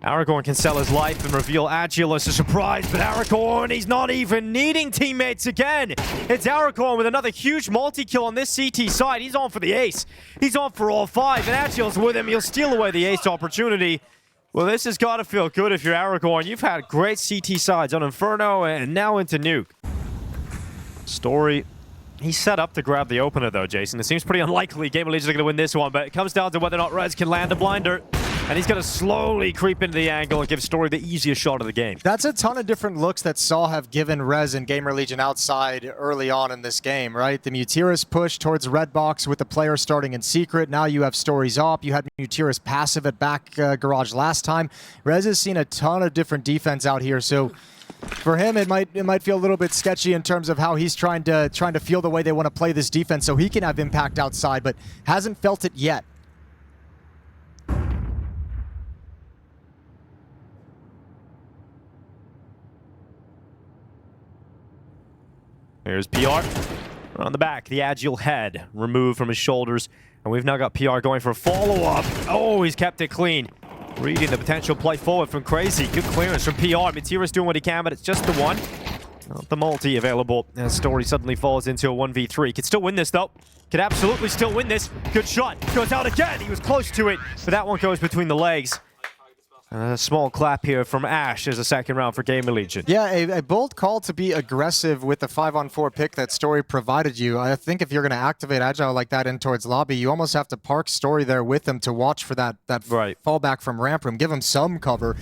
Aragorn can sell his life and reveal Agile as a surprise, but Aragorn, he's not even needing teammates again. It's Aragorn with another huge multi-kill on this CT side. He's on for the ace. He's on for all 5, and Agile's with him. He'll steal away the ace opportunity. Well, this has got to feel good if you're Aragorn. You've had great CT sides on Inferno and now into Nuke. Story, he's set up to grab the opener though, Jason. It seems pretty unlikely GamerLegion are going to win this one, but it comes down to whether or not Rez can land a blinder. And he's going to slowly creep into the angle and give Story the easiest shot of the game. That's a ton of different looks that Saw have given Rez and GamerLegion outside early on in this game, right? The Mutiris push towards red box with the player starting in secret. Now you have Stories op. You had Mutiris passive at back garage last time. Rez has seen a ton of different defense out here, so for him it might feel a little bit sketchy in terms of how he's trying to feel the way they want to play this defense so he can have impact outside, but hasn't felt it yet. Here's PR on the back, the Agile head removed from his shoulders, and we've now got PR going for a follow-up. Oh, he's kept it clean. Reading the potential play forward from Crazy. Good clearance from PR. Matiris doing what he can, but it's just the one. Not the multi available. And Story suddenly falls into a 1v3. Could still win this, though. Could absolutely still win this. Good shot. Goes out again. He was close to it, but that one goes between the legs. A small clap here from Ash as a second round for GamerLegion. Yeah, a bold call to be aggressive with the 5-on-4 pick that Story provided you. I think if you're going to activate Agile like that in towards lobby, you almost have to park Story there with him to watch for that right. fallback from ramp room. Give him some cover.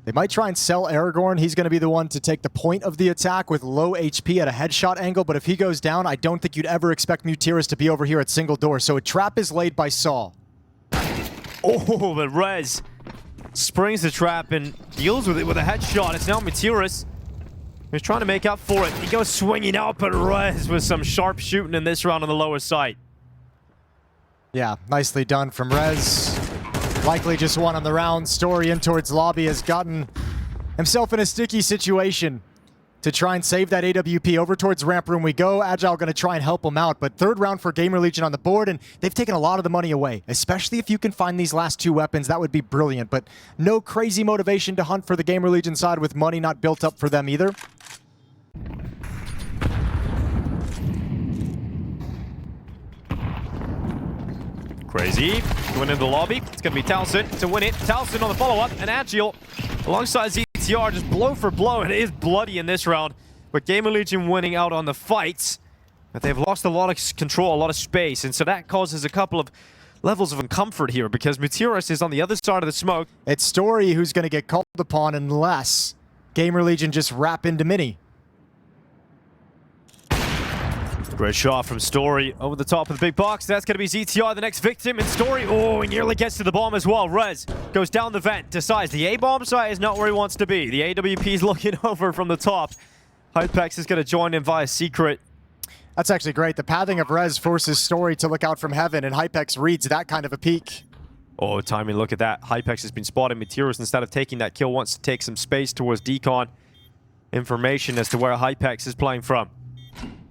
They might try and sell Aragorn. He's going to be the one to take the point of the attack with low HP at a headshot angle, but if he goes down, I don't think you'd ever expect Mutiris to be over here at single door. So a trap is laid by Saw. Oh, but Rez springs the trap and deals with it with a headshot. It's now Matiris. He's trying to make up for it. He goes swinging out, but Rez with some sharp shooting in this round on the lower side. Yeah, nicely done from Rez. Likely just one on the round. Story in towards lobby has gotten himself in a sticky situation to try and save that AWP. Over towards ramp room we go. Agile going to try and help him out, but third round for GamerLegion on the board, and they've taken a lot of the money away, especially if you can find these last 2 weapons. That would be brilliant, but no crazy motivation to hunt for the GamerLegion side with money not built up for them either. Crazy going into the lobby. It's going to be Talson to win it. Talson on the follow-up, and Agile alongside ZTR just blow for blow, and it is bloody in this round. But GamerLegion winning out on the fights, but they've lost a lot of control, a lot of space, and so that causes a couple of levels of uncomfort here because Mutiris is on the other side of the smoke. It's Story who's going to get called upon unless GamerLegion just wrap into Mini. Great shot from Story over the top of the big box. That's going to be ZTR, the next victim. And Story, oh, he nearly gets to the bomb as well. Rez goes down the vent, decides the A-bomb site is not where he wants to be. The AWP is looking over from the top. Hypex is going to join in via secret. That's actually great. The pathing of Rez forces Story to look out from heaven, and Hypex reads that kind of a peek. Oh, timing, look at that. Hypex has been spotted. Meteorus, instead of taking that kill, wants to take some space towards Decon. Information as to where Hypex is playing from.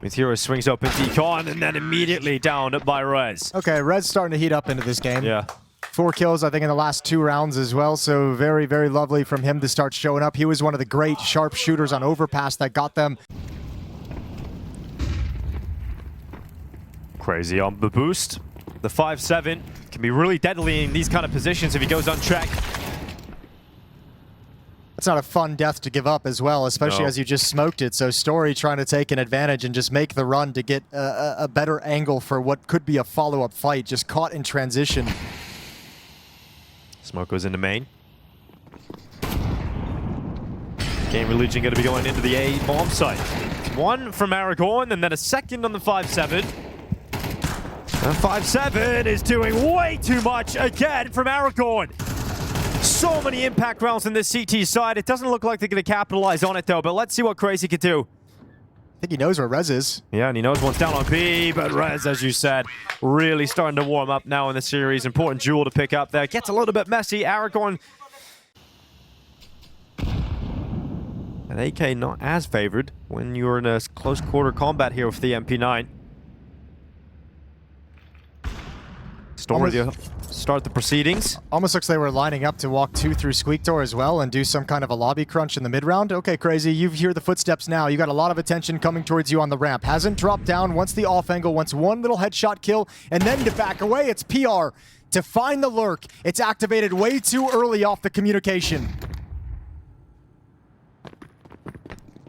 Meteorus swings open Decon, and then immediately down by Rez. Okay, Rez starting to heat up into this game. Yeah. 4 kills, I think, in the last 2 rounds as well, so very, very lovely from him to start showing up. He was one of the great sharp shooters on Overpass that got them. Crazy on the boost. The 5-7 can be really deadly in these kind of positions if he goes unchecked. It's not a fun death to give up as well, especially as you just smoked it. So Story trying to take an advantage and just make the run to get a better angle for what could be a follow-up fight, just caught in transition. Smoke goes into main. GamerLegion going to be going into the A bomb site. 1 from Aragorn, and then a second on the 5-7. And 5-7 is doing way too much again from Aragorn. So many impact rounds in this CT side. It doesn't look like they're going to capitalize on it, though, but let's see what Crazy could do. I think he knows where Rez is. Yeah, and he knows one's down on B, but Rez, as you said, really starting to warm up now in the series. Important duel to pick up there. Gets a little bit messy. Aragorn. And AK not as favored when you're in a close quarter combat here with the MP9. Story to start the proceedings. Almost looks like they were lining up to walk 2 through Squeak Door as well and do some kind of a lobby crunch in the mid-round. Okay, Crazy, you hear the footsteps now. You got a lot of attention coming towards you on the ramp. Hasn't dropped down, wants the off angle, wants one little headshot kill, and then to back away, it's PR to find the lurk. It's activated way too early off the communication.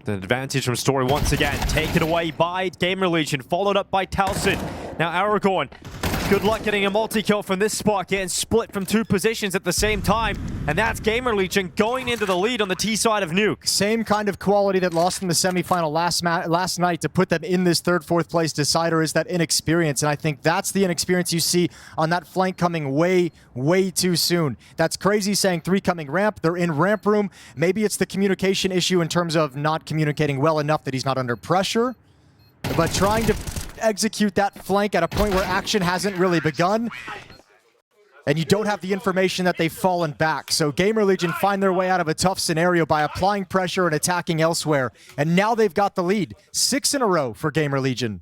The advantage from Story once again, taken away by GamerLegion, followed up by Talson. Now Aragorn, good luck getting a multi-kill from this spot, getting split from 2 positions at the same time. And that's GamerLegion going into the lead on the T side of Nuke. Same kind of quality that lost in the semifinal last night to put them in this 3rd, 4th place decider is that inexperience. And I think that's the inexperience you see on that flank coming way, way too soon. That's Crazy saying 3 coming ramp. They're in ramp room. Maybe it's the communication issue in terms of not communicating well enough that he's not under pressure. But trying to execute that flank at a point where action hasn't really begun, and you don't have the information that they've fallen back. So GamerLegion find their way out of a tough scenario by applying pressure and attacking elsewhere, and now they've got the lead. 6 in a row for GamerLegion.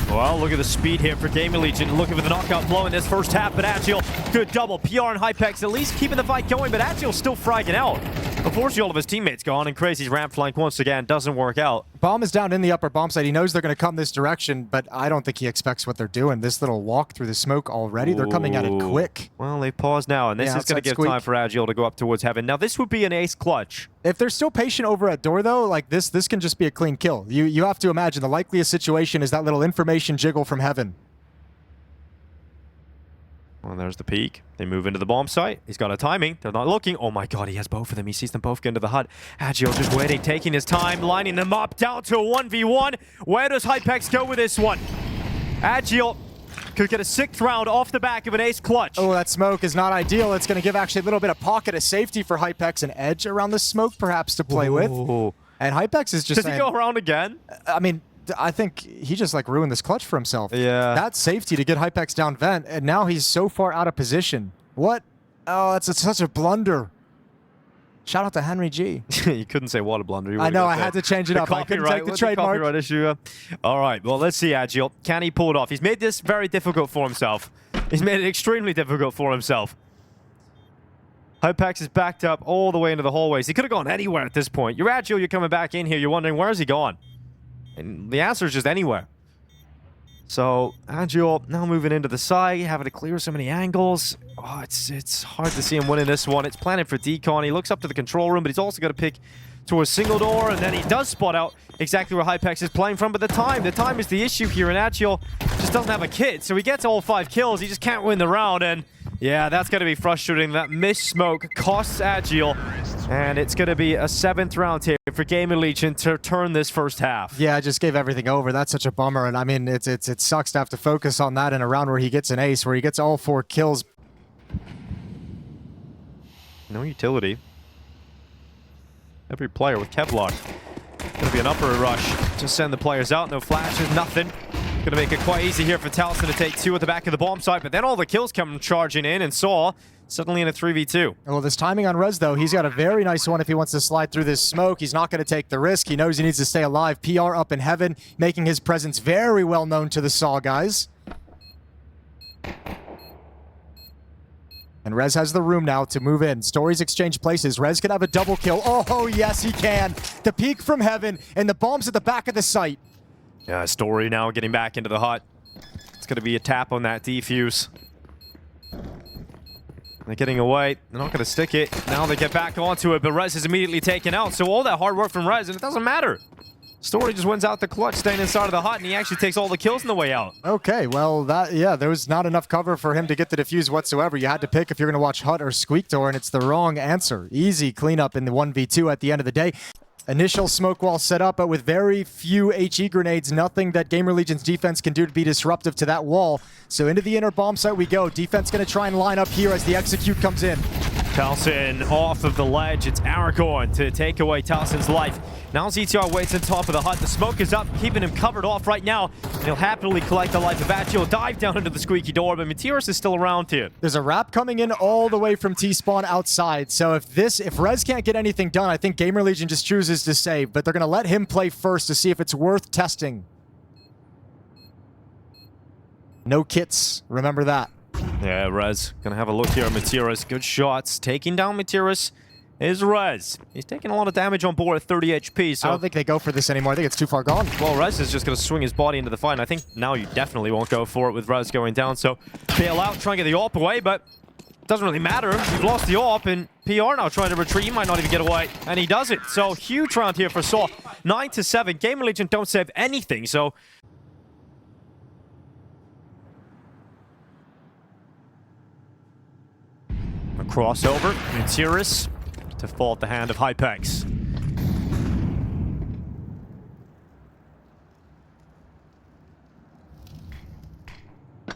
Well, look at the speed here for GamerLegion. Looking for the knockout blow in this first half, but Agile, good double. PR and Hypex at least keeping the fight going, but Agile's still fragging out. Unfortunately, all of his teammates gone, and Crazy's ramp flank once again doesn't work out. Bomb is down in the upper bomb site. He knows they're going to come this direction, but I don't think he expects what they're doing. This little walk through the smoke already, they're coming at it quick. Well, they pause now, and this is going to give time for Agile to go up towards heaven. Now, this would be an ace clutch. If they're still patient over at door, though, like this can just be a clean kill. You have to imagine the likeliest situation is that little information jiggle from heaven. Well, there's the peak. They move into the bomb site. He's got a timing. They're not looking. Oh my god, he has both of them. He sees them both get into the HUD. Agile just waiting, taking his time, lining them up down to a 1v1. Where does Hypex go with this one? Agile could get a 6th round off the back of an ace clutch. Oh, that smoke is not ideal. It's going to give actually a little bit of pocket of safety for Hypex, an edge around the smoke perhaps to play with. And Hypex is just Does he go around again? I mean, I think he just like ruined this clutch for himself. Yeah. That's safety to get Hypex down vent, and now he's so far out of position. What? Oh, that's such a blunder. Shout out to Henry G. You couldn't say what a blunder. I know, I had to change it up. I couldn't take the trademark. Copyright issue. All right, well, let's see Agile. Can he pull it off? He's made this very difficult for himself. He's made it extremely difficult for himself. Hypex is backed up all the way into the hallways. He could have gone anywhere at this point. You're Agile, you're coming back in here. You're wondering, where has he gone? And the answer is just anywhere. So, Agile now moving into the side, having to clear so many angles. Oh, it's hard to see him winning this one. It's planning for Decon. He looks up to the control room, but he's also got to pick towards single door, and then he does spot out exactly where Hypex is playing from, but the time is the issue here, and Agile just doesn't have a kit, so he gets all 5 kills. He just can't win the round, and yeah, that's going to be frustrating. That missed smoke costs Agile, and it's going to be a 7th round here for GamerLegion to turn this first half. Yeah, I just gave everything over. That's such a bummer, and I mean, it sucks to have to focus on that in a round where he gets an ace, where he gets all 4 kills. No utility. Every player with Kevlar. Gonna be an upper rush. Just send the players out. No flashes, nothing. Gonna make it quite easy here for Talson to take 2 at the back of the bomb site, but then all the kills come charging in, and Saw suddenly in a 3v2. Well, this timing on Rez, though, he's got a very nice one if he wants to slide through this smoke. He's not going to take the risk. He knows he needs to stay alive. PR up in heaven, making his presence very well known to the Saw guys. And Rez has the room now to move in. Stories exchange places. Rez could have a double kill. Oh, yes, he can. The peek from heaven, and the bomb's at the back of the site. Yeah, Story now getting back into the hut. It's going to be a tap on that defuse. They're getting away. They're not going to stick it. Now they get back onto it, but Rez is immediately taken out. So all that hard work from Rez, and it doesn't matter. Story just wins out the clutch, staying inside of the hut, and he actually takes all the kills on the way out. Okay, well, there was not enough cover for him to get the defuse whatsoever. You had to pick if you're going to watch hut or squeak door, and it's the wrong answer. Easy cleanup in the 1v2 at the end of the day. Initial smoke wall set up, but with very few HE grenades, nothing that GamerLegion's defense can do to be disruptive to that wall. So into the inner bomb site we go. Defense going to try and line up here as the execute comes in. Talson off of the ledge. It's Aragorn to take away Talson's life. Now ZTR waits on top of the hut. The smoke is up, keeping him covered off right now. And he'll happily collect the life of Agile, dive down into the squeaky door, but Materis is still around here. There's a wrap coming in all the way from T-spawn outside. So if Rez can't get anything done, I think GamerLegion just chooses to save, but they're going to let him play first to see if it's worth testing. No kits, remember that. Yeah, Rez gonna have a look here at Materis. Good shots. Taking down Materis is Rez. He's taking a lot of damage on board at 30 HP, so... I don't think they go for this anymore. I think it's too far gone. Well, Rez is just gonna swing his body into the fight, and I think now you definitely won't go for it with Rez going down, so bail out, try and get the AWP away, but it doesn't really matter. You've lost the AWP, and PR now trying to retreat. He might not even get away, and he does it. So, huge round here for Saw. 9-7. GamerLegion don't save anything, so... A crossover, Materis to fall at the hand of Hypex.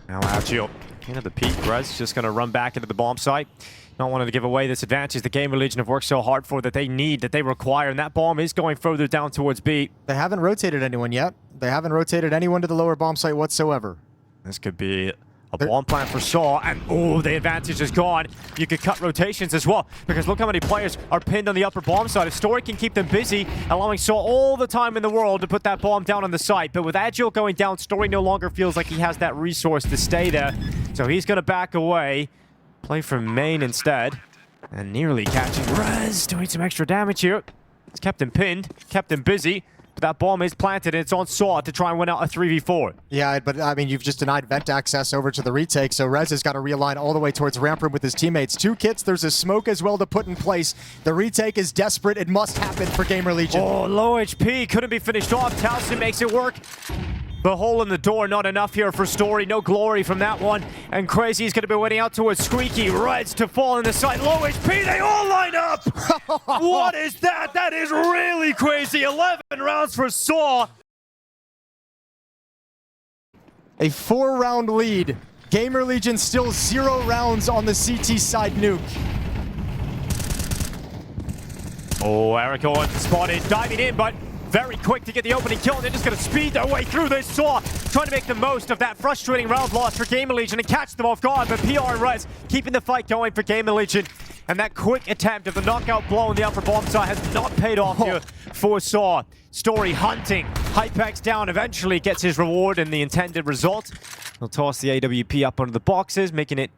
Now Agile into the peak. Rez just going to run back into the bomb site. Not wanting to give away this advantage the GamerLegion have worked so hard for, that they need, that they require, and that bomb is going further down towards B. They haven't rotated anyone yet. They haven't rotated anyone to the lower bomb site whatsoever. This could be a bomb plant for Saw, and oh, the advantage is gone. You could cut rotations as well, because look how many players are pinned on the upper bomb side. If Story can keep them busy, allowing Saw all the time in the world to put that bomb down on the site. But with Agile going down, Story no longer feels like he has that resource to stay there. So he's going to back away, play from main instead, and nearly catching Rez, doing some extra damage here. It's kept him pinned, kept him busy. But that bomb is planted, and it's on Saw to try and win out a 3v4. Yeah, but I mean, you've just denied vent access over to the retake, so Rez has got to realign all the way towards ramp room with his teammates. 2 kits, there's a smoke as well to put in place. The retake is desperate. It must happen for GamerLegion. Oh, low HP, couldn't be finished off. Talson makes it work. The hole in the door, not enough here for Story. No glory from that one. And Crazy's going to be waiting out towards Squeaky. Reds to fall in the side. Low HP, they all line up! What is that? That is really crazy. 11 rounds for Saw. A 4-round lead. GamerLegion still 0 rounds on the CT side nuke. Oh, Aragorn spotted, diving in, but very quick to get the opening kill. They're just going to speed their way through this. Saw trying to make the most of that frustrating round loss for GamerLegion and catch them off guard. But PR and Rez keeping the fight going for GamerLegion. And that quick attempt of the knockout blow on the upper bomb side has not paid off here for Saw. Story hunting. Hypex down, eventually gets his reward and the intended result. He'll toss the AWP up under the boxes, making it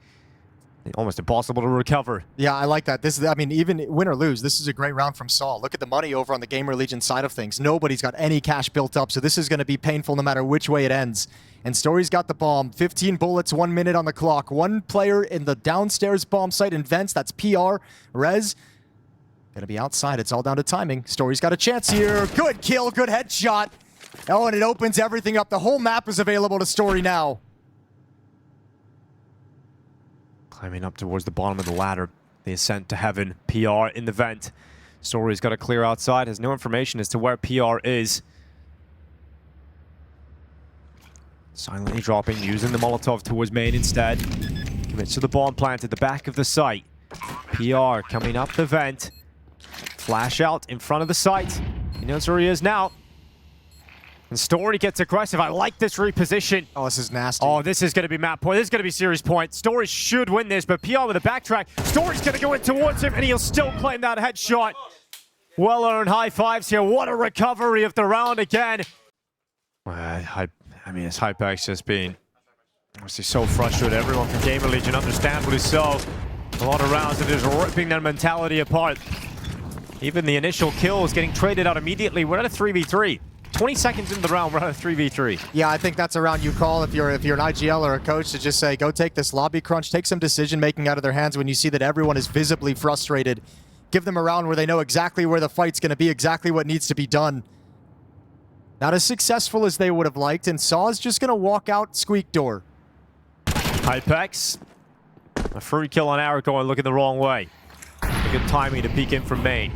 almost impossible to recover. Yeah, I like that. This is, I mean, even win or lose, this is a great round from Saw. Look at the money over on the GamerLegion side of things. Nobody's got any cash built up, so this is going to be painful no matter which way it ends. And Story's got the bomb. 15 bullets, 1 minute on the clock. 1 player in the downstairs bomb site in vents. That's PR. Rez gonna be outside. It's all down to timing. Story's got a chance here. Good kill, good headshot. Oh, and it opens everything up. The whole map is available to Story now. Climbing up towards the bottom of the ladder. The ascent to heaven. PR in the vent. Story's got to clear outside. Has no information as to where PR is. Silently dropping, using the Molotov towards main instead. Commits to the bomb plant at the back of the site. PR coming up the vent. Flash out in front of the site. He knows where he is now. And Story gets aggressive. I like this reposition. Oh, this is nasty. Oh, this is going to be map point. This is going to be series point. Story should win this, but PR with a backtrack. Story's going to go in towards him, and he'll still claim that headshot. Well-earned high fives here. What a recovery of the round again. I mean, it's Hypex just being obviously so frustrated. Everyone from GamerLegion, understandably so. A lot of rounds that is ripping their mentality apart. Even the initial kill is getting traded out immediately. We're at a 3v3. 20 seconds into the round, we're at a 3v3. Yeah, I think that's a round you call if you're an IGL or a coach to just say, go take this lobby crunch, take some decision-making out of their hands when you see that everyone is visibly frustrated. Give them a round where they know exactly where the fight's going to be, exactly what needs to be done. Not as successful as they would have liked, and Saw's just going to walk out squeak door. Hypex. A free kill on Aragorn looking the wrong way. Good timing to peek in from main.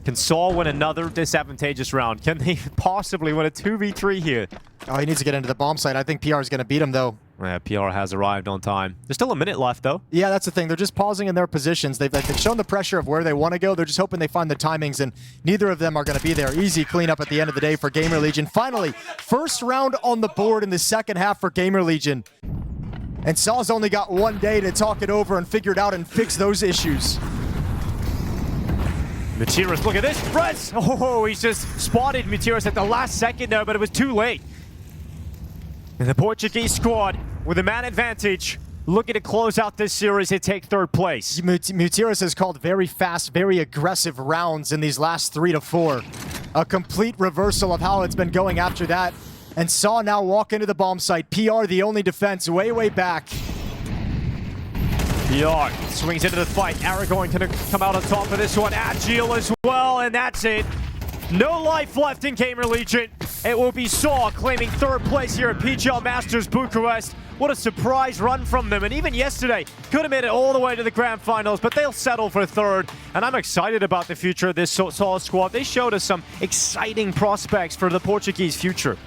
Can Saw win another disadvantageous round? Can they possibly win a 2v3 here? Oh, he needs to get into the bomb site. I think PR is going to beat him, though. Yeah, PR has arrived on time. There's still a minute left, though. Yeah, that's the thing. They're just pausing in their positions. They've shown the pressure of where they want to go. They're just hoping they find the timings, and neither of them are going to be there. Easy cleanup at the end of the day for GamerLegion. Finally, first round on the board in the second half for GamerLegion. And Saw's only got one day to talk it over and figure it out and fix those issues. Matiras, look at this. Res! Oh, he's just spotted Matiras at the last second there, but it was too late. And the Portuguese squad, with a man advantage, looking to close out this series and take third place. Mutiras has called very fast, very aggressive rounds in these last 3 to 4. A complete reversal of how it's been going after that. And Saw now walk into the bomb site. PR the only defense, way back. PR swings into the fight. Aragorn gonna come out on top of this one. Agile as well, and that's it. No life left in GamerLegion. It will be Saw claiming third place here at PGL Masters Bucharest. What a surprise run from them. And even yesterday, could have made it all the way to the grand finals, but they'll settle for third. And I'm excited about the future of this Saw squad. They showed us some exciting prospects for the Portuguese future.